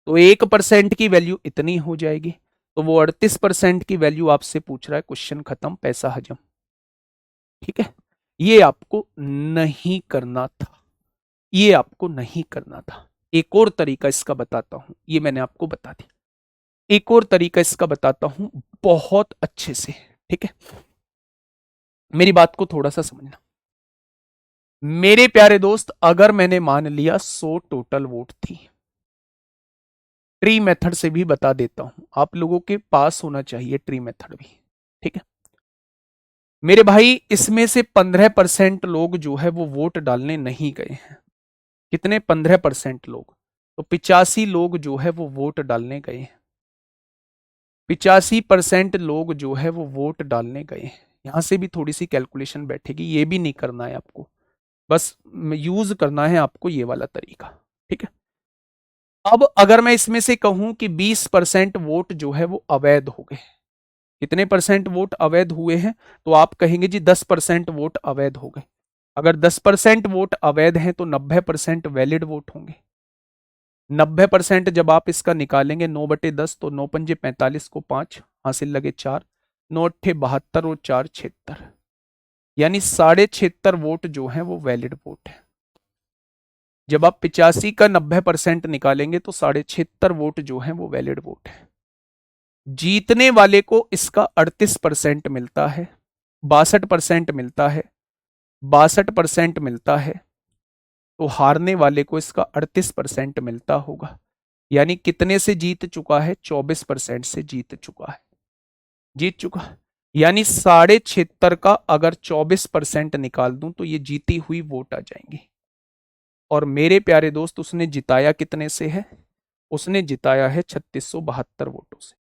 तो 1% की वैल्यू इतनी हो जाएगी। तो वो 38% की वैल्यू आपसे पूछ रहा है, क्वेश्चन खत्म, पैसा हजम। ठीक है, ये आपको नहीं करना था, ये आपको नहीं करना था। एक और तरीका इसका बताता हूं, ये मैंने आपको बता दिया। एक और तरीका इसका बताता हूं बहुत अच्छे से, ठीक है? मेरी बात को थोड़ा सा समझना मेरे प्यारे दोस्त। अगर मैंने मान लिया 100 टोटल वोट थी, ट्री मेथड से भी बता देता हूं, आप लोगों के पास होना चाहिए ट्री मेथड भी, ठीक है मेरे भाई। इसमें से 15% लोग जो है वो वोट डालने नहीं गए हैं। कितने? 15% लोग। तो 85 लोग जो है वो वोट डालने गए हैं। 85% लोग जो है वो वोट डालने गए हैं। यहां से भी थोड़ी सी कैलकुलेशन बैठेगी, ये भी नहीं करना है आपको, बस यूज करना है आपको ये वाला तरीका, ठीक है? अब अगर मैं इसमें से कहूं कि 20% वोट जो है वो अवैध हो गए, कितने परसेंट वोट अवैध हुए हैं? तो आप कहेंगे जी 10% वोट अवैध हो गए। अगर 10% वोट अवैध हैं तो 90% वैलिड वोट होंगे। 90% जब आप इसका निकालेंगे, 9/10, तो 9 पंजे 45 को 5 हासिल लगे 4, 9 अट्ठे 72 और 4 76, यानी 76.5 वोट जो है वो वैलिड वोट है। जब आप 85 का 90% निकालेंगे तो 76.5 वोट जो है वो वैलिड वोट है। जीतने वाले को इसका 38% मिलता है, 62% मिलता है, 62% मिलता है, तो हारने वाले को इसका 38% मिलता होगा। यानी कितने से जीत चुका है? 24% से जीत चुका है, जीत चुका। यानी 76.5 का अगर 24% निकाल दूं तो ये जीती हुई वोट आ जाएंगी। और मेरे प्यारे दोस्त, उसने जिताया कितने से है? उसने जिताया है 3672 वोटों से,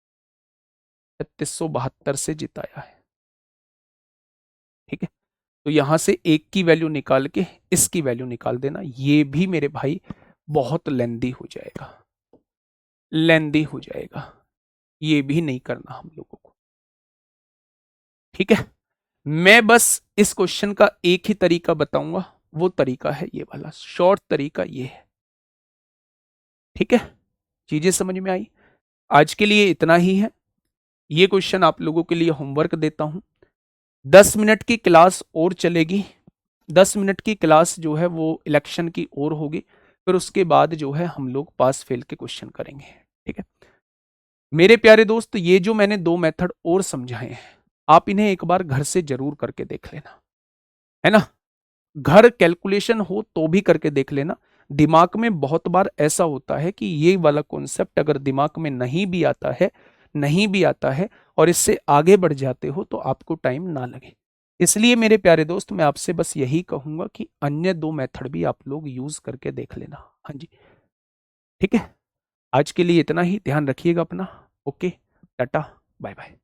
3672 से जिताया है, ठीक है? तो यहां से एक की वैल्यू निकाल के इसकी वैल्यू निकाल देना। ये भी मेरे भाई बहुत लेंदी हो जाएगा, लेंदी हो जाएगा, ये भी नहीं करना हम लोगों को, ठीक है? मैं बस इस क्वेश्चन का एक ही तरीका बताऊंगा, वो तरीका है ये वाला, शॉर्ट तरीका ये है, ठीक है? चीजें समझ में आई? आज के लिए इतना ही है। ये क्वेश्चन आप लोगों के लिए होमवर्क देता हूं। 10 मिनट की क्लास और चलेगी, 10 मिनट की क्लास जो है वो इलेक्शन की और होगी, फिर उसके बाद जो है हम लोग पास फेल के क्वेश्चन करेंगे, ठीक है? मेरे प्यारे दोस्त, ये जो मैंने 2 मेथड और समझाए हैं, आप इन्हें एक बार घर से जरूर करके देख लेना, है ना? घर कैलकुलेशन हो तो भी करके देख लेना। दिमाग में बहुत बार ऐसा होता है कि ये वाला कॉन्सेप्ट अगर दिमाग में नहीं भी आता है, नहीं भी आता है और इससे आगे बढ़ जाते हो तो आपको टाइम ना लगे। इसलिए मेरे प्यारे दोस्त, मैं आपसे बस यही कहूंगा कि अन्य 2 मेथड भी आप लोग यूज करके देख लेना। हाँ जी, ठीक है? आज के लिए इतना ही, ध्यान रखिएगा अपना। Okay, tata, bye bye.